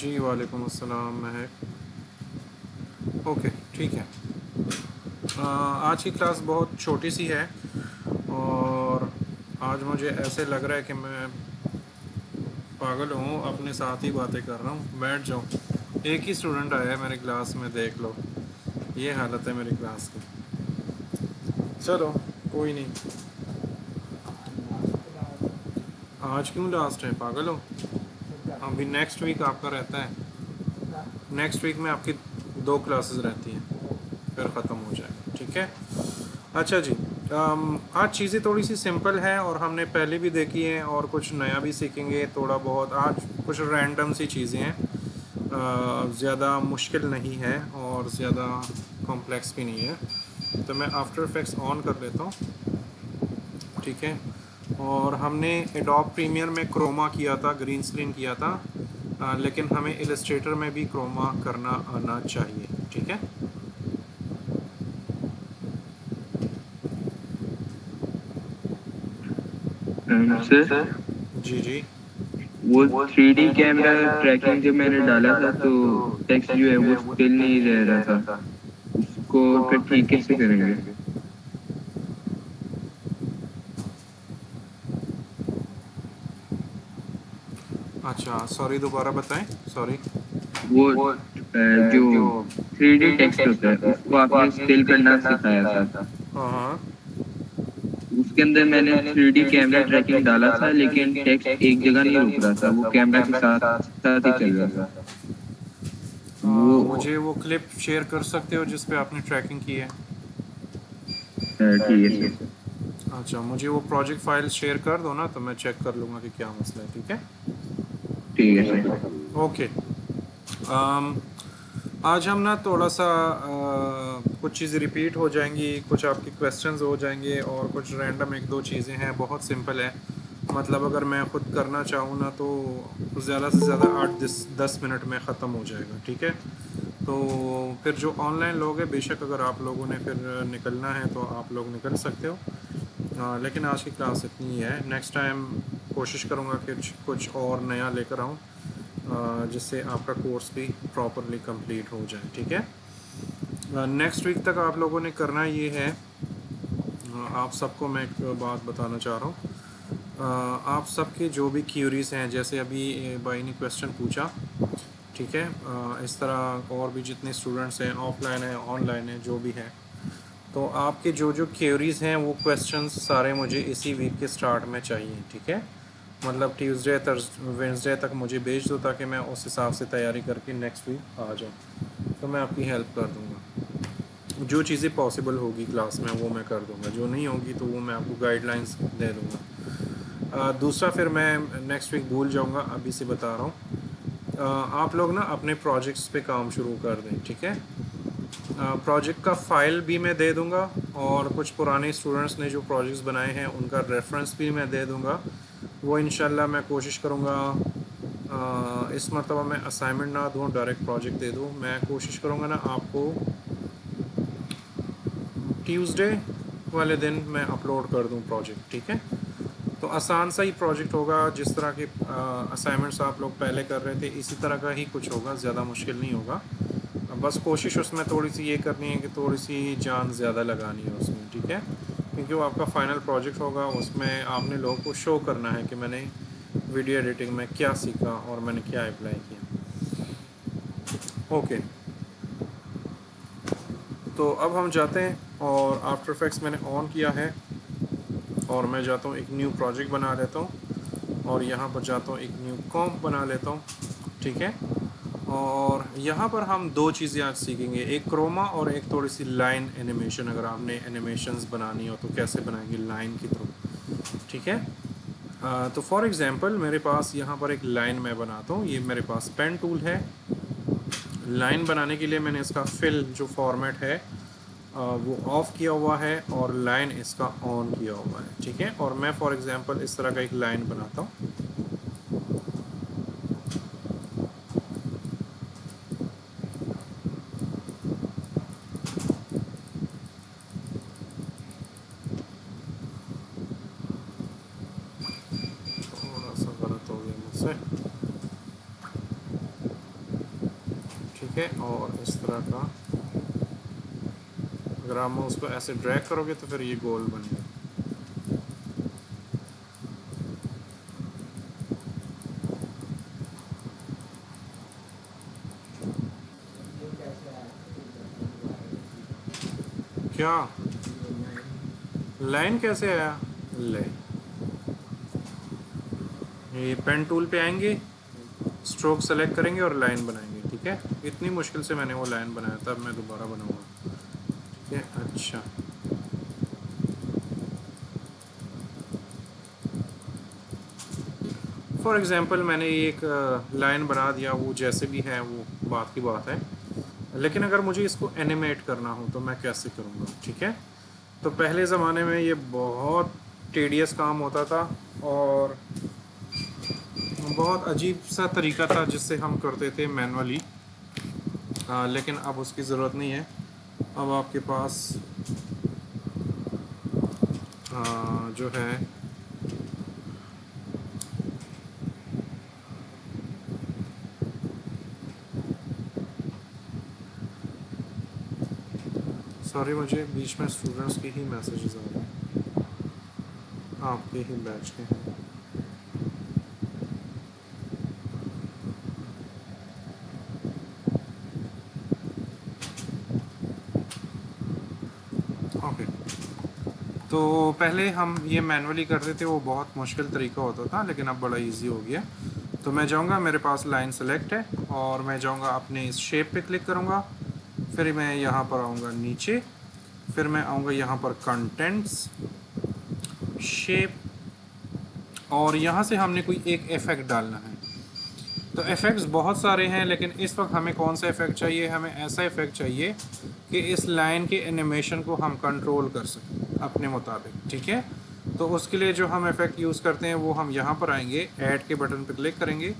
जी वालेकुम अस्सलाम महक। ओके ठीक है। आज की क्लास बहुत छोटी सी है और आज मुझे ऐसे लग रहा है कि मैं पागल हूँ, अपने साथ ही बातें कर रहा हूँ। बैठ जाओ, एक ही स्टूडेंट आया है मेरी क्लास में, देख लो ये हालत है मेरी क्लास की। चलो कोई नहीं। आज क्यों लास्ट है, पागल हो? अभी नेक्स्ट वीक आपका रहता है। नेक्स्ट वीक में आपकी 2 क्लासेस रहती हैं, फिर ख़त्म हो जाएगा। ठीक है। अच्छा जी। आज चीज़ें थोड़ी सी सिंपल हैं और हमने पहले भी देखी हैं और कुछ नया भी सीखेंगे थोड़ा बहुत। आज कुछ रैंडम सी चीज़ें हैं, ज़्यादा मुश्किल नहीं है और ज़्यादा कॉम्प्लेक्स भी नहीं है। तो मैं आफ्टर इफेक्ट्स ऑन कर लेता हूँ। ठीक है। और हमने एडोब प्रीमियर में क्रोमा किया था, ग्रीन स्क्रीन किया था, लेकिन हमें इलस्ट्रेटर में भी क्रोमा करना आना चाहिए। ठीक है। सर, जी जी। वो 3D कैमरा ट्रैकिंग जब मैंने डाला था तो टेक्स्ट जो है वो फिल नहीं रह रहा था। उसको फिर ठीक कैसे करेंगे? अच्छा सॉरी, दोबारा बताएं। सॉरी। वो जो 3D टेक्स्ट होता है उसको आपने स्टिल करना सिखाया था। हाँ हाँ। उसके अंदर मैंने 3D कैमरा ट्रैकिंग डाला था लेकिन टेक्स्ट एक जगह नहीं रुक रहा था, वो कैमरा के साथ साथ ही चल रहा था। वो मुझे वो क्लिप शेयर कर सकते हो जिस पे आपने ट्रैकिंग की है? ठीक है सर। अच्छा, मुझे वो प्रोजेक्ट फाइल शेयर कर दो ना, तो मैं चेक कर लूँगा कि क्या मसला है। ठीक है। ठीक है सर। ओके। आज हम ना थोड़ा सा कुछ चीज़ें रिपीट हो जाएंगी, कुछ आपके क्वेश्चंस हो जाएंगे और कुछ रैंडम 1-2 चीज़ें हैं। बहुत सिंपल है, मतलब अगर मैं ख़ुद करना चाहूँ ना तो ज़्यादा से ज़्यादा 8-10 मिनट में ख़त्म हो जाएगा। ठीक है। तो फिर जो ऑनलाइन लोग हैं, बेशक अगर आप लोगों ने फिर निकलना है तो आप लोग निकल सकते हो, लेकिन आज की क्लास इतनी ही है। नेक्स्ट टाइम कोशिश करूँगा कि कुछ और नया लेकर आऊँ, जिससे आपका कोर्स भी प्रॉपरली कंप्लीट हो जाए। ठीक है। नेक्स्ट वीक तक आप लोगों ने करना ये है, आप सबको मैं एक बात बताना चाह रहा हूँ। आप सबके जो भी क्यूरीज हैं, जैसे अभी भाई ने क्वेश्चन पूछा, ठीक है, इस तरह और भी जितने स्टूडेंट्स हैं, ऑफलाइन है ऑनलाइन है जो भी है, तो आपके जो जो क्यूरीज़ हैं वो क्वेश्चंस सारे मुझे इसी वीक के स्टार्ट में चाहिए। ठीक है। मतलब ट्यूसडे वेंसडे तक मुझे भेज दो ताकि मैं उस हिसाब से तैयारी करके नेक्स्ट वीक आ जाऊँ, तो मैं आपकी हेल्प कर दूँगा। जो चीज़ें पॉसिबल होगी क्लास में वो मैं कर दूँगा, जो नहीं होगी तो वो मैं आपको गाइडलाइंस दे दूँगा। दूसरा, फिर मैं नेक्स्ट वीक भूल जाऊँगा, अभी से बता रहा हूँ, आप लोग ना अपने प्रोजेक्ट्स पे काम शुरू कर दें। ठीक है। प्रोजेक्ट का फ़ाइल भी मैं दे दूंगा और कुछ पुराने स्टूडेंट्स ने जो प्रोजेक्ट्स बनाए हैं उनका रेफरेंस भी मैं दे दूंगा। वो इंशाल्लाह मैं कोशिश करूँगा इस मरतबा मैं असाइनमेंट ना दूँ, डायरेक्ट प्रोजेक्ट दे दूँ। मैं कोशिश करूँगा ना आपको ट्यूसडे वाले दिन मैं अपलोड कर दूँ प्रोजेक्ट। ठीक है। तो आसान सा ही प्रोजेक्ट होगा, जिस तरह के असाइनमेंट्स आप लोग पहले कर रहे थे इसी तरह का ही कुछ होगा, ज़्यादा मुश्किल नहीं होगा। बस कोशिश उसमें थोड़ी सी ये करनी है कि थोड़ी सी जान ज़्यादा लगानी है उसमें। ठीक है। क्योंकि वो आपका फाइनल प्रोजेक्ट होगा, उसमें आपने लोगों को शो करना है कि मैंने वीडियो एडिटिंग में क्या सीखा और मैंने क्या अप्लाई किया। ओके। तो अब हम जाते हैं और आफ्टर इफेक्ट्स मैंने ऑन किया है और मैं जाता हूँ एक न्यू प्रोजेक्ट बना लेता हूँ और यहाँ पर जाता हूँ एक न्यू कॉम्प बना लेता हूँ। ठीक है। और यहाँ पर हम 2 चीज़ें आज सीखेंगे, एक क्रोमा और एक थोड़ी सी लाइन एनिमेशन। अगर आपने एनिमेशंस बनानी हो तो कैसे बनाएंगे लाइन की थ्रू। ठीक है। तो फॉर एग्ज़ाम्पल मेरे पास यहाँ पर एक लाइन मैं बनाता हूँ, ये मेरे पास पेन टूल है। लाइन बनाने के लिए मैंने इसका फिल जो फॉर्मेट है वो ऑफ़ किया हुआ है और लाइन इसका ऑन किया हुआ है। ठीक है। और मैं फॉर एग्ज़ाम्पल इस तरह का एक लाइन बनाता हूँ। थोड़ा सा गलत हो गया मुझसे। ठीक है। और इस तरह का अगर आप माउस को ऐसे ड्रैग करोगे तो फिर ये गोल बन गया। क्या लाइन कैसे आया? ले, ये पेन टूल पे आएंगे, स्ट्रोक सेलेक्ट करेंगे और लाइन बनाएंगे। ठीक है, इतनी मुश्किल से मैंने वो लाइन बनाया था, अब मैं दोबारा बनाऊंगा। ठीक है, अच्छा फॉर एग्ज़ाम्पल मैंने एक लाइन बना दिया, वो जैसे भी है वो बात की बात है। लेकिन अगर मुझे इसको एनिमेट करना हो तो मैं कैसे करूँगा? ठीक है, तो पहले ज़माने में ये बहुत टेडियस काम होता था और बहुत अजीब सा तरीका था जिससे हम करते थे मैनुअली। लेकिन अब उसकी ज़रूरत नहीं है। अब आपके पास जो है सॉरी, मुझे बीच में स्टूडेंट्स के ही मैसेजेस आ रहे हैं, आपके ही बैच के हैं। ओके, तो पहले हम ये मैनुअली करते थे, वो बहुत मुश्किल तरीका होता था, लेकिन अब बड़ा इजी हो गया। तो मैं जाऊँगा, मेरे पास लाइन सेलेक्ट है और मैं जाऊँगा अपने इस शेप पे क्लिक करूँगा, फिर मैं यहाँ पर आऊँगा नीचे, फिर मैं आऊँगा यहाँ पर कंटेंट्स, शेप, और यहाँ से हमने कोई एक इफ़ेक्ट डालना है। तो इफ़ेक्ट्स बहुत सारे हैं, लेकिन इस वक्त हमें कौन सा इफ़ेक्ट चाहिए? हमें ऐसा इफ़ेक्ट चाहिए कि इस लाइन के एनिमेशन को हम कंट्रोल कर सकें अपने मुताबिक। ठीक है, तो उसके लिए जो हम इफ़ेक्ट यूज़ करते हैं वो हम यहाँ पर आएंगे, ऐड के बटन पर क्लिक करेंगे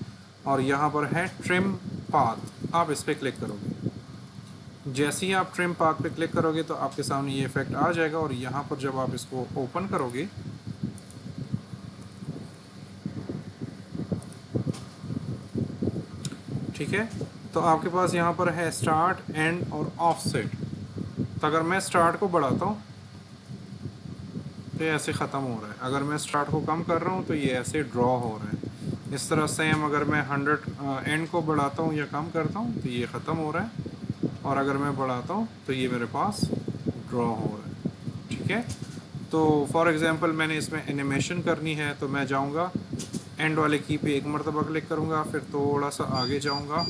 और यहाँ पर है ट्रिम पाथ, आप इस पर क्लिक करोगे। जैसे ही आप ट्रिम पाथ पे क्लिक करोगे तो आपके सामने ये इफ़ेक्ट आ जाएगा और यहाँ पर जब आप इसको ओपन करोगे ठीक है, तो आपके पास यहाँ पर है स्टार्ट, एंड और ऑफसेट। तो अगर मैं स्टार्ट को बढ़ाता हूँ तो ये ऐसे ख़त्म हो रहा है, अगर मैं स्टार्ट को कम कर रहा हूँ तो ये ऐसे ड्रॉ हो रहा है। इस तरह सेम अगर मैं 100 एंड को बढ़ाता हूँ या कम करता हूँ तो ये ख़त्म हो रहा है, और अगर मैं बढ़ाता हूँ तो ये मेरे पास ड्रॉ हो रहा है। ठीक है, तो फॉर एग्ज़ाम्पल मैंने इसमें एनिमेशन करनी है तो मैं जाऊँगा एंड वाले की पे एक मरतबा क्लिक करूँगा, फिर थोड़ा सा आगे जाऊँगा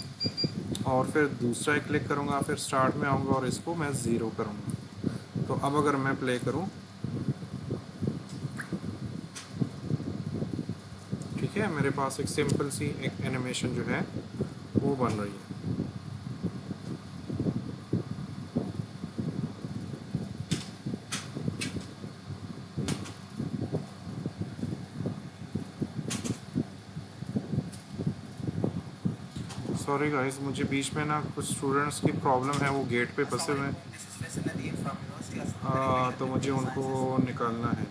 और फिर दूसरा क्लिक करूँगा, फिर स्टार्ट में आऊँगा और इसको मैं ज़ीरो करूँगा। तो अब अगर मैं प्ले करूँ, ठीक है, मेरे पास एक सिंपल सी एक एनिमेशन जो है वो बन रही है। सॉरी गाइस, मुझे बीच में ना कुछ स्टूडेंट्स की प्रॉब्लम है, वो गेट पे फंसे हुए हैं, तो मुझे उनको निकालना है।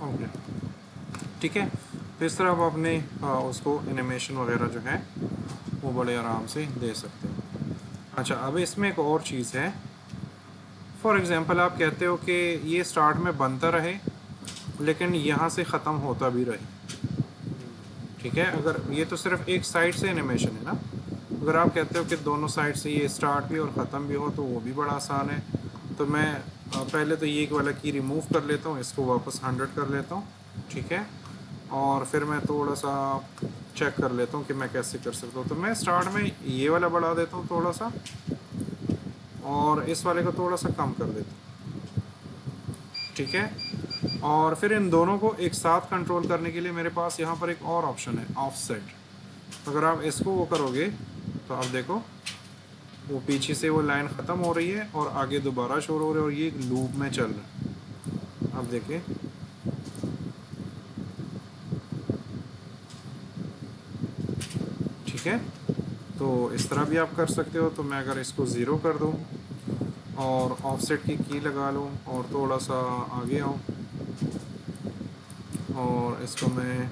ओके, ठीक है, तो इस तरह आप अपने उसको एनिमेशन वगैरह जो है वो बड़े आराम से दे सकते हैं। अच्छा, अब इसमें एक और चीज़ है। फॉर एग्ज़ाम्पल आप कहते हो कि ये स्टार्ट में बनता रहे लेकिन यहाँ से ख़त्म होता भी रहे। ठीक है, अगर ये तो सिर्फ एक साइड से एनिमेशन है ना, अगर आप कहते हो कि दोनों साइड से ये स्टार्ट भी और ख़त्म भी हो तो वो भी बड़ा आसान है। तो मैं पहले तो ये वाला की रिमूव कर लेता हूँ, इसको वापस 100 कर लेता हूँ। ठीक है, और फिर मैं थोड़ा सा चेक कर लेता हूँ कि मैं कैसे कर सकता हूँ। तो मैं स्टार्ट में ये वाला बढ़ा देता हूँ थोड़ा सा, और इस वाले को थोड़ा सा कम कर देता हूँ। ठीक है। और फिर इन दोनों को एक साथ कंट्रोल करने के लिए मेरे पास यहाँ पर एक और ऑप्शन है, ऑफसेट। अगर आप इसको वो करोगे तो आप देखो वो पीछे से वो लाइन ख़त्म हो रही है और आगे दोबारा शुरू हो रही है और ये लूप में चल रहा है। आप देखिए, ठीक है। तो इस तरह भी आप कर सकते हो। तो मैं अगर इसको ज़ीरो कर दूँ और ऑफसेट की लगा लूँ और थोड़ा सा आगे आऊँ और इसको मैं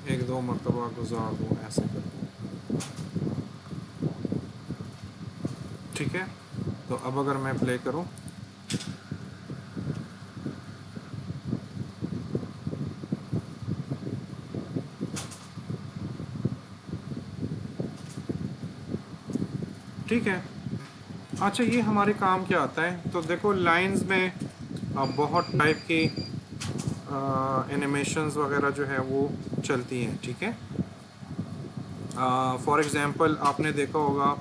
एक दो मरतबा गुजार दूँ, ऐसे कर दूँ, ठीक है। तो अब अगर मैं प्ले करूँ, ठीक है। अच्छा, ये हमारे काम क्या आता है? तो देखो लाइंस में बहुत टाइप की एनिमेशंस वगैरह जो है वो चलती हैं, ठीक है। फॉर एग्ज़ाम्पल आपने देखा होगा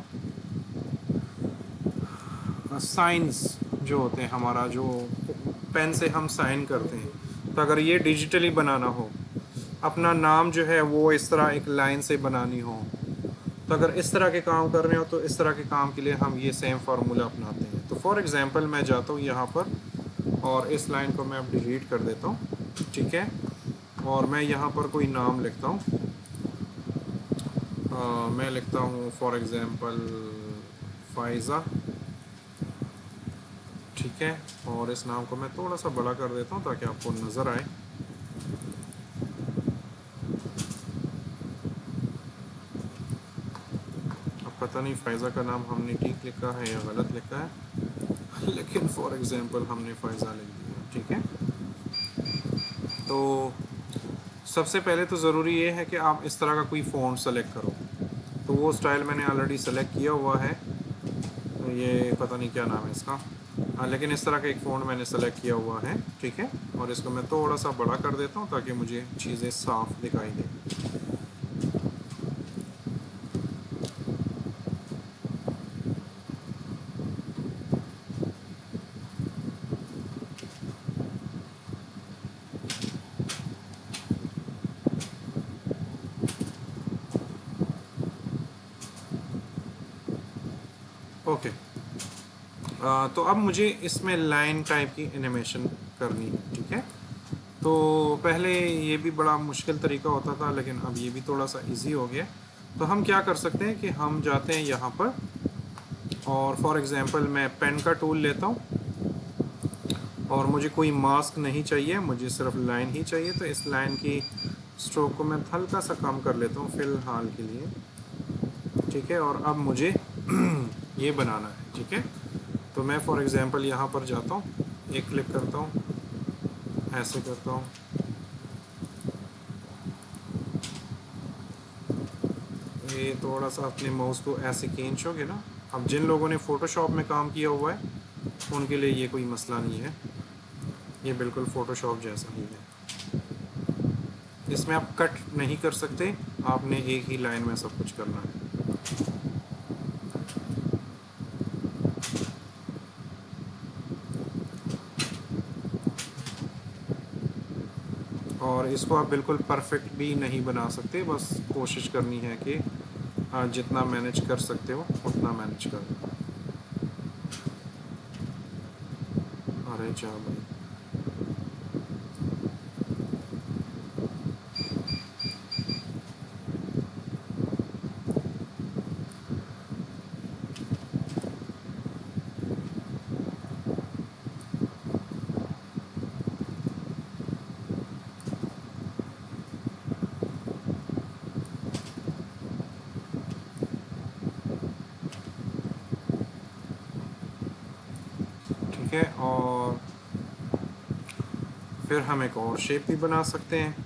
साइंस जो होते हैं, हमारा जो पेन से हम साइन करते हैं, तो अगर ये डिजिटली बनाना हो, अपना नाम जो है वो इस तरह एक लाइन से बनानी हो, तो अगर इस तरह के काम कर रहे हो तो इस तरह के काम के लिए हम ये सेम फार्मूला अपनाते हैं। तो फॉर एग्ज़ाम्पल मैं जाता हूँ यहाँ पर और इस लाइन को मैं अब डिलीट कर देता हूँ, ठीक है। और मैं यहाँ पर कोई नाम लिखता हूँ, मैं लिखता हूँ फॉर एग्ज़ाम्पल फ़ाइज़ा, ठीक है। और इस नाम को मैं थोड़ा सा बड़ा कर देता हूँ ताकि आपको नज़र आए। अब पता नहीं फ़ाइज़ा का नाम हमने ठीक लिखा है या गलत लिखा है, लेकिन फॉर एग्ज़ाम्पल हमने फ़ाइज़ा लिख दिया, ठीक है। तो सबसे पहले तो ज़रूरी ये है कि आप इस तरह का कोई फ़ॉन्ट सेलेक्ट करो। तो वो स्टाइल मैंने ऑलरेडी सेलेक्ट किया हुआ है, तो ये पता नहीं क्या नाम है इसका, लेकिन इस तरह का एक फ़ॉन्ट मैंने सेलेक्ट किया हुआ है, ठीक है। और इसको मैं थोड़ा सा बड़ा कर देता हूँ ताकि मुझे चीज़ें साफ़ दिखाई दें। ओके। तो अब मुझे इसमें लाइन टाइप की एनिमेशन करनी है, ठीक है। तो पहले ये भी बड़ा मुश्किल तरीका होता था, लेकिन अब ये भी थोड़ा सा इजी हो गया। तो हम क्या कर सकते हैं कि हम जाते हैं यहाँ पर और फॉर एग्ज़ाम्पल मैं पेन का टूल लेता हूँ और मुझे कोई मास्क नहीं चाहिए, मुझे सिर्फ लाइन ही चाहिए। तो इस लाइन की स्ट्रोक को मैं हल्का सा कम कर लेता हूँ फ़िलहाल के लिए, ठीक है। और अब मुझे ये बनाना है, ठीक है। तो मैं फॉर एग्ज़ाम्पल यहाँ पर जाता हूँ, एक क्लिक करता हूँ, ऐसे करता हूँ, ये थोड़ा सा अपने माउस को ऐसे खींचोगे ना। अब जिन लोगों ने फ़ोटोशॉप में काम किया हुआ है उनके लिए ये कोई मसला नहीं है, ये बिल्कुल फ़ोटोशॉप जैसा ही है। इसमें आप कट नहीं कर सकते, आपने एक ही लाइन में सब कुछ करना है। और इसको आप बिल्कुल परफेक्ट भी नहीं बना सकते, बस कोशिश करनी है कि जितना मैनेज कर सकते हो उतना मैनेज कर दो। अरे जा भाई, ठीक है। और फिर हम एक और शेप भी बना सकते हैं।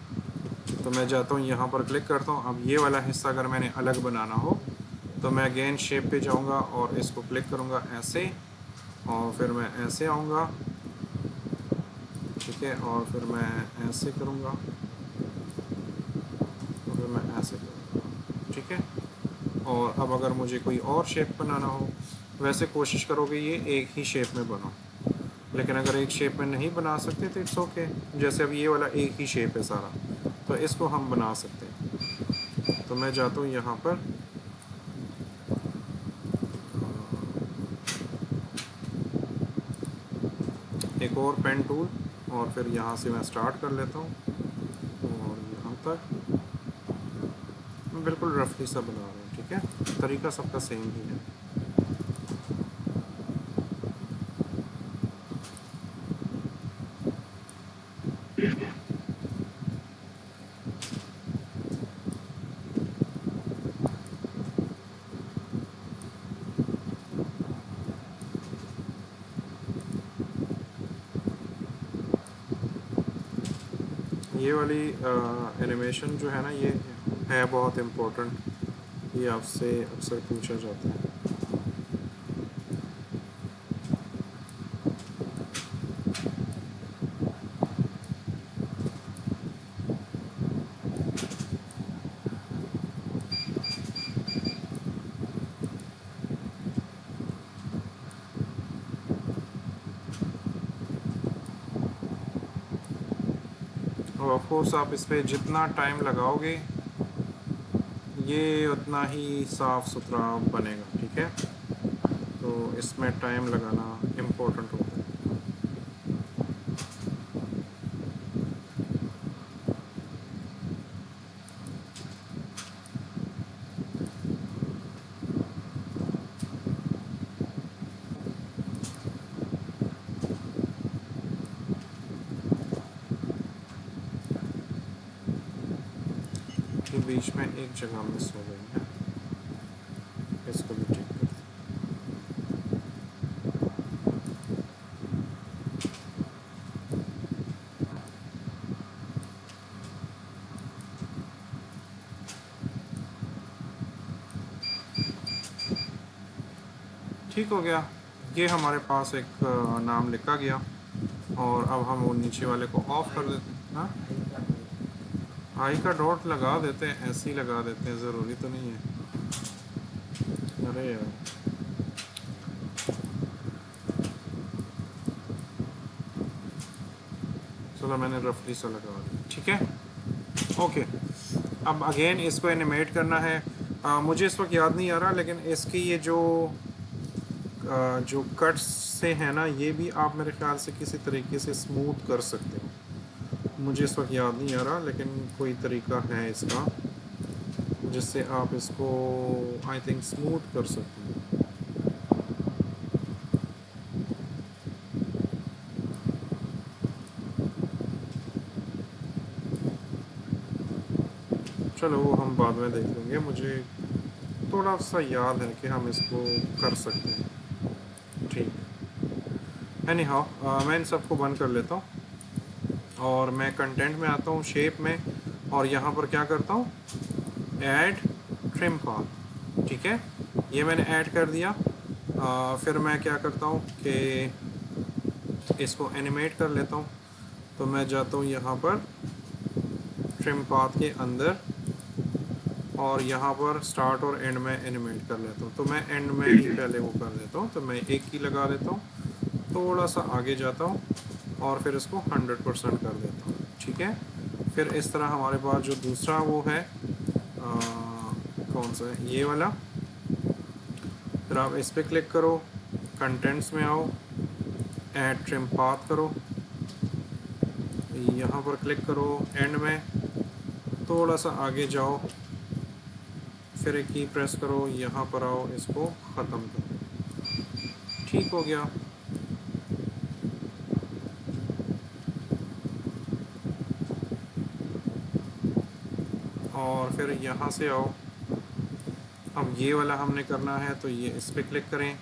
तो मैं जाता हूँ यहाँ पर क्लिक करता हूँ। अब ये वाला हिस्सा अगर मैंने अलग बनाना हो तो मैं अगेन शेप पे जाऊँगा और इसको क्लिक करूँगा ऐसे, और फिर मैं ऐसे आऊँगा, ठीक है। और फिर मैं ऐसे करूँगा और फिर मैं ऐसे करूँगा, ठीक है। और अब अगर मुझे कोई और शेप बनाना हो, वैसे कोशिश करोगे ये एक ही शेप में बनो। लेकिन अगर एक शेप में नहीं बना सकते तो इट्स ओके। जैसे अब ये वाला एक ही शेप है सारा, तो इसको हम बना सकते हैं। तो मैं जाता हूँ यहाँ पर, एक और पेन टूल, और फिर यहाँ से मैं स्टार्ट कर लेता हूँ और यहाँ तक मैं बिल्कुल रफली सा बना रहा हूँ। ठीक है, तरीका सबका सेम ही है। ये वाली एनिमेशन जो है ना, ये है बहुत इम्पोर्टेंट, ये आपसे अक्सर पूछा जाता है। और ऑफ कोर्स आप इस पर जितना टाइम लगाओगे ये उतना ही साफ़ सुथरा बनेगा। ठीक है, तो इसमें टाइम लगाना इम्पोर्टेंट होता है। ये बीच में एक जगह मिस हो गई है, इसको भी ठीक कर दें। ठीक हो गया, ये हमारे पास एक नाम लिखा गया। और अब हम वो नीचे वाले को ऑफ कर देते हैं। हाँ, आई का डॉट लगा देते हैं, ऐसे ही लगा देते हैं, ज़रूरी तो नहीं है। अरे यार, चलो मैंने रफली सा लगा दिया। ठीक है, ओके। अब अगेन इसको एनिमेट करना है। मुझे इस वक्त याद नहीं आ रहा, लेकिन इसकी ये जो कट्स से है ना, ये भी आप मेरे ख्याल से किसी तरीके से स्मूथ कर सकते हो। मुझे इस वक्त याद नहीं आ रहा, लेकिन कोई तरीका है इसका जिससे आप इसको आई थिंक स्मूथ कर सकते हो। चलो वो हम बाद में देख लेंगे। मुझे थोड़ा सा याद है कि हम इसको कर सकते हैं। ठीक, एनी हाउ मैं इन सबको बंद कर लेता हूँ और मैं कंटेंट में आता हूँ, शेप में, और यहाँ पर क्या करता हूँ, ऐड ट्रिम पाथ। ठीक है, ये मैंने ऐड कर दिया। फिर मैं क्या करता हूँ कि इसको एनिमेट कर लेता हूँ। तो मैं जाता हूँ यहाँ पर ट्रिम पाथ के अंदर, और यहाँ पर स्टार्ट और एंड में एनिमेट कर लेता हूँ। तो मैं एंड में ही पहले वो कर देता हूँ, तो मैं एक ही लगा देता हूँ, थोड़ा सा आगे जाता हूँ और फिर इसको 100% कर देता हूँ। ठीक है, फिर इस तरह हमारे पास जो दूसरा वो है कौन सा है, ये वाला। फिर आप इस पर क्लिक करो, कंटेंट्स में आओ, ऐड ट्रिम पाथ करो, यहाँ पर क्लिक करो, एंड में थोड़ा सा आगे जाओ, फिर एक की प्रेस करो, यहाँ पर आओ, इसको ख़त्म करो। ठीक हो गया। और फिर यहाँ से आओ, अब ये वाला हमने करना है, तो ये इस पर क्लिक करें,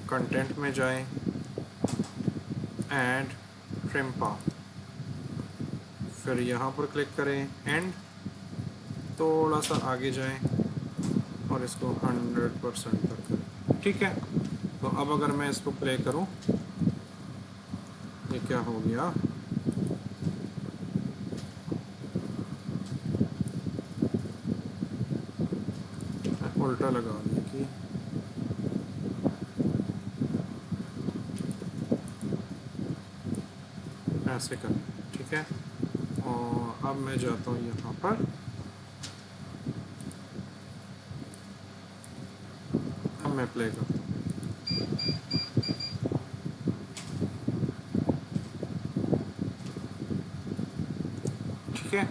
कंटेंट में जाएं, ऐड ट्रिम पाथ, फिर यहाँ पर क्लिक करें, एंड थोड़ा सा आगे जाएं और इसको 100% तक करें। ठीक है, तो अब अगर मैं इसको प्ले करूँ, ये क्या हो गया, उल्टा लगा दिया कि ऐसे करना है, ठीक है। और अब मैं जाता हूँ यहाँ पर, अब मैं प्ले करता हूँ। ठीक है,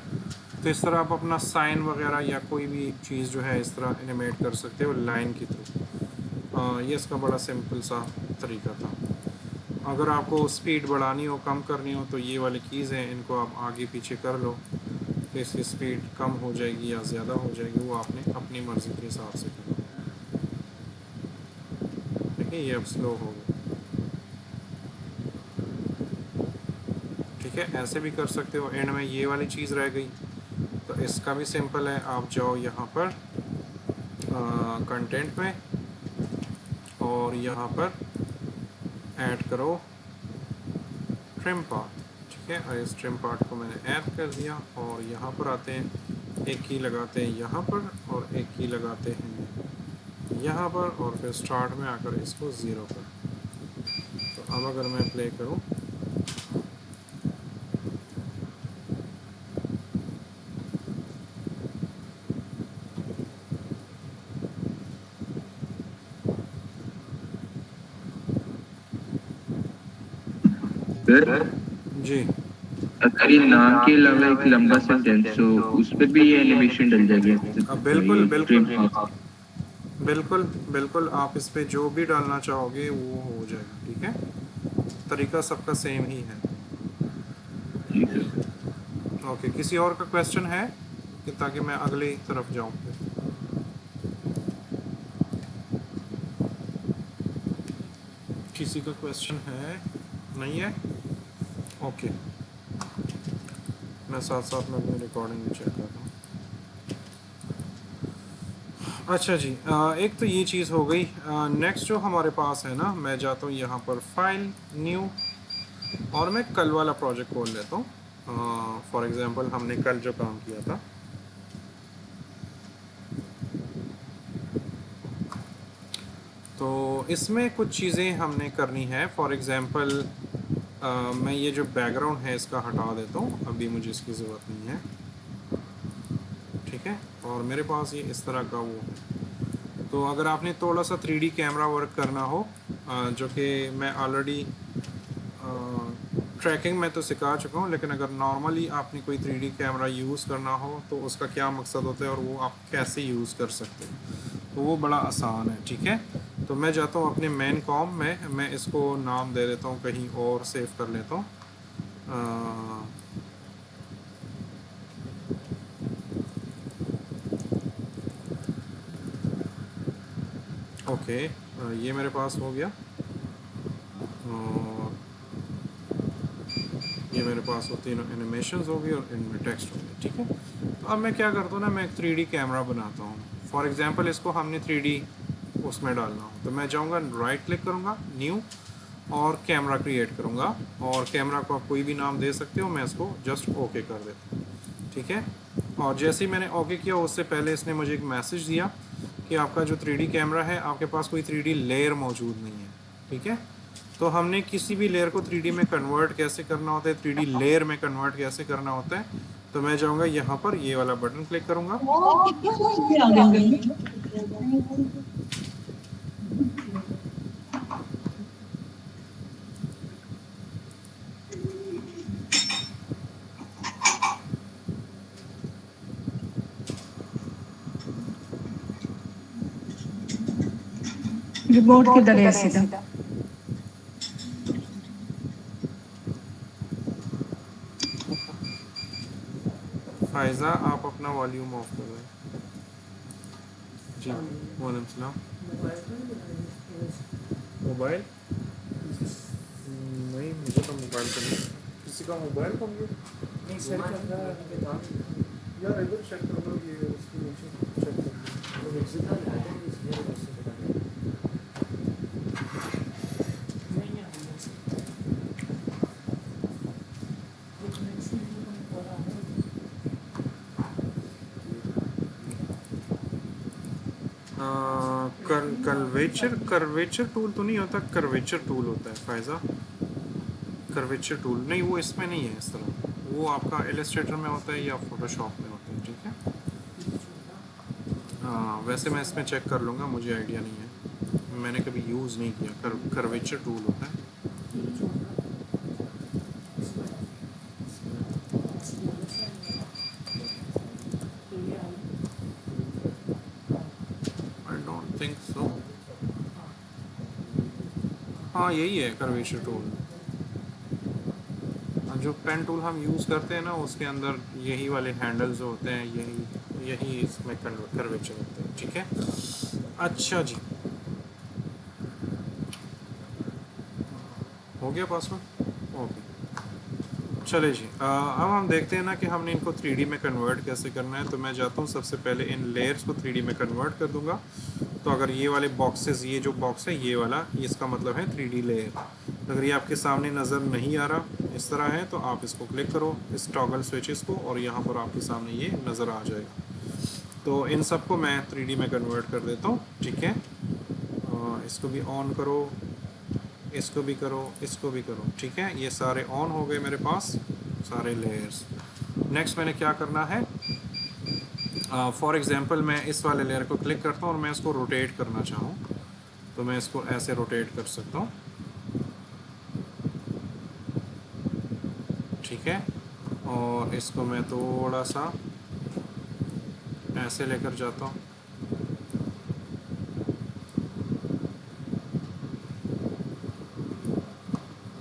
तो इस तरह आप अपना साइन वगैरह या कोई भी चीज़ जो है इस तरह एनिमेट कर सकते हो लाइन की थ्रू। ये इसका बड़ा सिंपल सा तरीका था। अगर आपको स्पीड बढ़ानी हो, कम करनी हो, तो ये वाली कीज़ हैं, इनको आप आगे पीछे कर लो, तो इसकी स्पीड कम हो जाएगी या ज़्यादा हो जाएगी, वो आपने अपनी मर्ज़ी के हिसाब से करना। देखिए ये अब स्लो हो गया। ठीक है, ऐसे भी कर सकते हो। एंड में ये वाली चीज़ रह गई, तो इसका भी सिंपल है। आप जाओ यहाँ पर कंटेंट में और यहाँ पर ऐड करो ट्रिम पार्ट। ठीक है, और इस ट्रिम पार्ट को मैंने ऐड कर दिया और यहाँ पर आते हैं, एक की लगाते हैं यहाँ पर और एक की लगाते हैं यहाँ पर, और फिर स्टार्ट में आकर इसको 0 पर। तो अब अगर मैं प्ले करूँ, सर जी अगर ये नाम के अलावा एक लंबा सेंटेंस हो उस पर भी ये एनिमेशन डल जाएगी, बिल्कुल ये बिल्कुल ट्रिम। बिल्कुल बिल्कुल, आप इस पर जो भी डालना चाहोगे वो हो जाएगा। ठीक है, तरीका सबका सेम ही है। ओके, किसी और का क्वेश्चन है कि ताकि मैं अगली तरफ जाऊँ फिर? किसी का क्वेश्चन है? नहीं है? ओके, मैं साथ साथ में अपनी रिकॉर्डिंग भी चेक कर रहा हूँ। अच्छा जी, एक तो ये चीज़ हो गई। नेक्स्ट जो हमारे पास है ना, मैं जाता हूँ यहाँ पर फाइल न्यू, और मैं कल वाला प्रोजेक्ट खोल लेता हूँ। फॉर एग्जांपल हमने कल जो काम किया था, तो इसमें कुछ चीज़ें हमने करनी है। फॉर एग्जांपल मैं ये जो बैकग्राउंड है इसका हटा देता हूँ, अभी मुझे इसकी ज़रूरत नहीं है। ठीक है, और मेरे पास ये इस तरह का वो है। तो अगर आपने थोड़ा सा 3D कैमरा वर्क करना हो, जो कि मैं ऑलरेडी ट्रैकिंग में तो सिखा चुका हूँ, लेकिन अगर नॉर्मली आपने कोई 3D कैमरा यूज़ करना हो तो उसका क्या मकसद होता है और वो आप कैसे यूज़ कर सकते हो, तो वो बड़ा आसान है। ठीक है, तो मैं जाता हूँ अपने मेन कॉम में, मैं इसको नाम दे देता हूँ, कहीं और सेव कर लेता हूँ। ओके, ये मेरे पास हो गया, और ये मेरे पास वो तीनों एनिमेशंस हो गई और इनमें टेक्स्ट हो गया। ठीक है, तो अब मैं क्या करता हूँ ना, मैं एक 3D कैमरा बनाता हूँ। फॉर एग्जांपल इसको हमने 3D उसमें डालना हो, तो मैं जाऊँगा, राइट क्लिक करूँगा, न्यू, और कैमरा क्रिएट करूँगा, और कैमरा को आप कोई भी नाम दे सकते हो। मैं इसको जस्ट ओके कर देता हूँ। ठीक है, और जैसे ही मैंने ओके किया, उससे पहले इसने मुझे एक मैसेज दिया कि आपका जो 3D कैमरा है, आपके पास कोई 3D लेयर मौजूद नहीं है। ठीक है, तो हमने किसी भी लेयर को 3D में कन्वर्ट कैसे करना होता है, 3D लेयर में कन्वर्ट कैसे करना होता है, तो मैं जाऊँगा यहाँ पर, ये वाला बटन क्लिक करूँगा। रिमोट किधर है सीधा? फायज़ा, आप अपना वॉल्यूम ऑफ कर दें। जी, वालेकुम सलाम। मोबाइल नहीं, मुझे तो मोबाइल का नहीं। किसी का मोबाइल कम है? नहीं सर, यार इधर चेक कर लो, ये उसके नीचे चेक कर लो। कर्वेचर टूल तो नहीं होता, कर्वेचर टूल होता है फायज़ा। कर्वेचर टूल नहीं, वो इसमें नहीं है इस तरह, वो आपका इलस्ट्रेटर में होता है या फोटोशॉप में होता है, ठीक है। हाँ वैसे मैं इसमें चेक कर लूँगा, मुझे आइडिया नहीं है, मैंने कभी यूज़ नहीं किया। कर्वेचर टूल होता है। I don't think so. हाँ यही है कर्वेचर टूल। जो पेन टूल हम यूज़ करते हैं ना, उसके अंदर यही वाले हैंडल्स जो होते हैं, यही यही इसमें कर्वेचर होते हैं, ठीक है। अच्छा जी, हो गया पासवर्ड, ओके। चले जी, अब हम देखते हैं ना कि हमने इनको 3D में कन्वर्ट कैसे करना है। तो मैं जाता हूँ, सबसे पहले इन लेयर्स को 3D में कन्वर्ट कर दूंगा। तो अगर ये वाले बॉक्सेस, ये जो बॉक्स है ये वाला, इसका मतलब है 3D लेयर। अगर ये आपके सामने नज़र नहीं आ रहा, इस तरह है, तो आप इसको क्लिक करो, इस टॉगल स्विचेस को, और यहाँ पर आपके सामने ये नज़र आ जाएगा। तो इन सबको मैं 3D में कन्वर्ट कर देता हूँ, ठीक है। इसको भी ऑन करो, इसको भी करो, इसको भी करो, ठीक है। ये सारे ऑन हो गए मेरे पास, सारे लेयर्स। नेक्स्ट मैंने क्या करना है, फॉर एग्जांपल मैं इस वाले लेयर को क्लिक करता हूँ और मैं इसको रोटेट करना चाहूँ, तो मैं इसको ऐसे रोटेट कर सकता हूँ, ठीक है। और इसको मैं थोड़ा सा ऐसे लेकर जाता हूँ,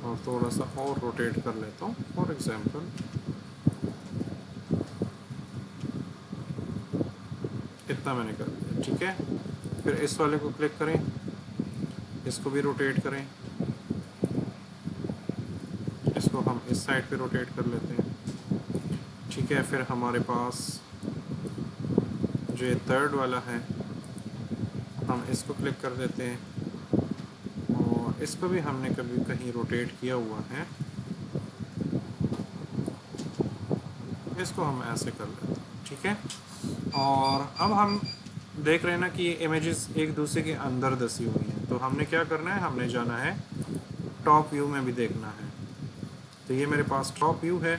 और थोड़ा सा और रोटेट कर लेता हूँ, फॉर एग्जांपल इतना मैंने कर दिया, ठीक है। फिर इस वाले को क्लिक करें, इसको भी रोटेट करें, इसको हम इस साइड पे रोटेट कर लेते हैं, ठीक है। फिर हमारे पास जो ये थर्ड वाला है, हम इसको क्लिक कर देते हैं, और इसको भी हमने कभी कहीं रोटेट किया हुआ है, इसको हम ऐसे कर लेते हैं, ठीक है। और अब हम देख रहे हैं ना कि ये इमेजेस एक दूसरे के अंदर दसी हुई हैं, तो हमने क्या करना है, हमने जाना है टॉप व्यू में भी देखना है। तो ये मेरे पास टॉप व्यू है,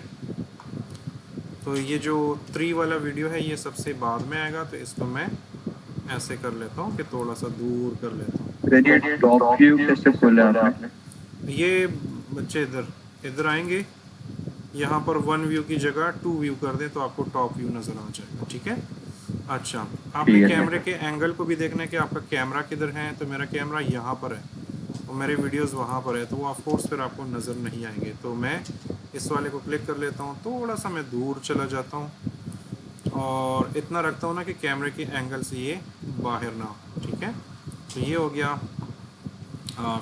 तो ये जो 3 वाला वीडियो है ये सबसे बाद में आएगा, तो इसको मैं ऐसे कर लेता हूँ कि थोड़ा सा दूर कर लेता हूँ। फिर ये टॉप व्यू कैसे खोला आपने? ये बच्चे इधर इधर आएंगे, यहाँ पर 1 व्यू की जगह 2 व्यू कर दें तो आपको टॉप व्यू नज़र आ जाएगा, ठीक है। अच्छा, आपने कैमरे के एंगल को भी देखना है कि आपका कैमरा किधर है। तो मेरा कैमरा यहाँ पर है और मेरे वीडियोस वहाँ पर है, तो वो ऑफ कोर्स फिर आपको नज़र नहीं आएंगे। तो मैं इस वाले को क्लिक कर लेता हूँ, थोड़ा सा मैं दूर चला जाता हूँ और इतना रखता हूँ ना कि कैमरे के एंगल से ये बाहर ना हो, ठीक है। तो ये हो गया।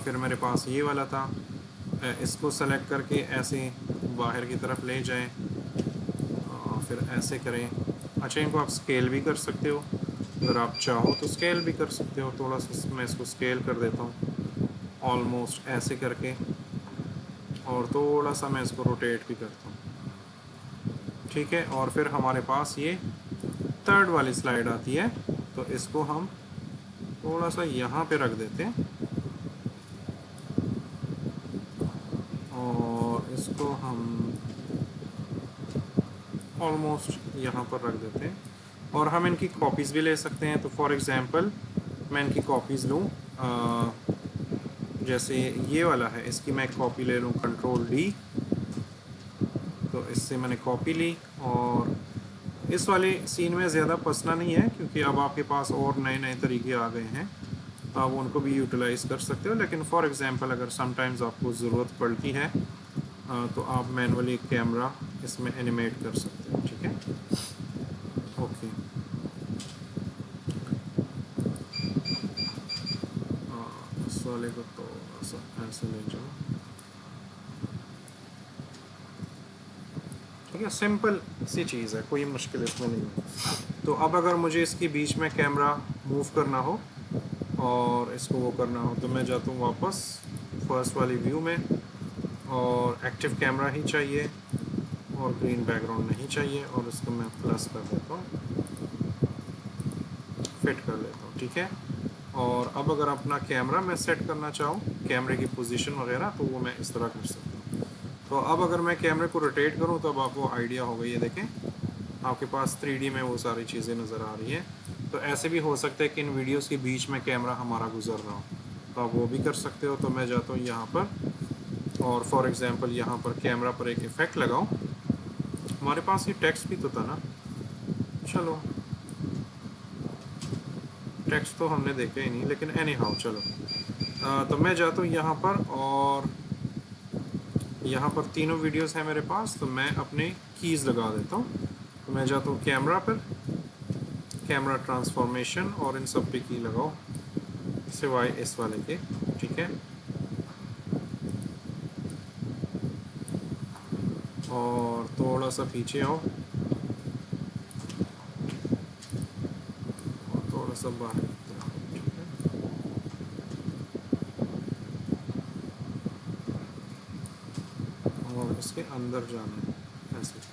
फिर मेरे पास ये वाला था, इसको सेलेक्ट करके ऐसे बाहर की तरफ ले जाएं, फिर ऐसे करें। अच्छा, इनको आप स्केल भी कर सकते हो, अगर आप चाहो तो स्केल भी कर सकते हो। थोड़ा सा मैं इसको स्केल कर देता हूँ ऑलमोस्ट ऐसे करके, और थोड़ा सा मैं इसको रोटेट भी करता हूँ, ठीक है। और फिर हमारे पास ये थर्ड वाली स्लाइड आती है, तो इसको हम थोड़ा सा यहाँ पे रख देते हैं और इसको हम ऑलमोस्ट यहाँ पर रख देते हैं। और हम इनकी कॉपीज़ भी ले सकते हैं। तो फॉर एग्ज़ाम्पल मैं इनकी कॉपीज़ लूँ, जैसे ये वाला है, इसकी मैं कॉपी ले लूँ Ctrl+D, तो इससे मैंने कॉपी ली। और इस वाले सीन में ज़्यादा पसना नहीं है क्योंकि अब आपके पास और नए नए तरीके आ गए हैं, तो आप उनको भी यूटिलाइज़ कर सकते हो। लेकिन फॉर एग्ज़ाम्पल अगर समटाइम्स आपको ज़रूरत पड़ती है तो आप मैनुअली कैमरा इसमें एनिमेट कर सकते हो, ठीक है। ओके, इस वाले को तो ऐसे ले जाओ, ठीक है। सिंपल सी चीज़ है, कोई मुश्किल इसमें नहीं है। तो अब अगर मुझे इसके बीच में कैमरा मूव करना हो और इसको वो करना हो, तो मैं जाता हूँ वापस फर्स्ट वाली व्यू में, और एक्टिव कैमरा ही चाहिए और ग्रीन बैकग्राउंड नहीं चाहिए, और इसको मैं प्लस कर देता हूँ, फिट कर लेता हूँ, ठीक है। और अब अगर अपना कैमरा मैं सेट करना चाहूँ, कैमरे की पोजीशन वगैरह, तो वो मैं इस तरह कर सकता हूँ। तो अब अगर मैं कैमरे को रोटेट करूं तो अब आपको आइडिया होगा, ये देखें आपके पास 3D में वो सारी चीज़ें नज़र आ रही हैं। तो ऐसे भी हो सकता है कि इन वीडियोस के बीच में कैमरा हमारा गुजर रहा हो, तो आप वो भी कर सकते हो। तो मैं जाता हूँ यहाँ पर और फॉर एग्ज़ाम्पल यहाँ पर कैमरा पर एक इफ़ेक्ट लगाऊँ। हमारे पास ये टेक्स्ट भी तो था ना, चलो टेक्स्ट तो हमने देखा ही नहीं, लेकिन एनी हाउ चलो। तो मैं जाता हूँ यहाँ पर और यहाँ पर तीनों वीडियोस हैं मेरे पास, तो मैं अपने कीज़ लगा देता हूँ। तो मैं जाता हूँ कैमरा पर, कैमरा ट्रांसफॉर्मेशन, और इन सब पे की लगाओ सिवाय इस वाले के, ठीक है। और थोड़ा सा पीछे आओ और थोड़ा सा बाहर की तरफ, ठीक है। और इसके अंदर जाना है ऐसे।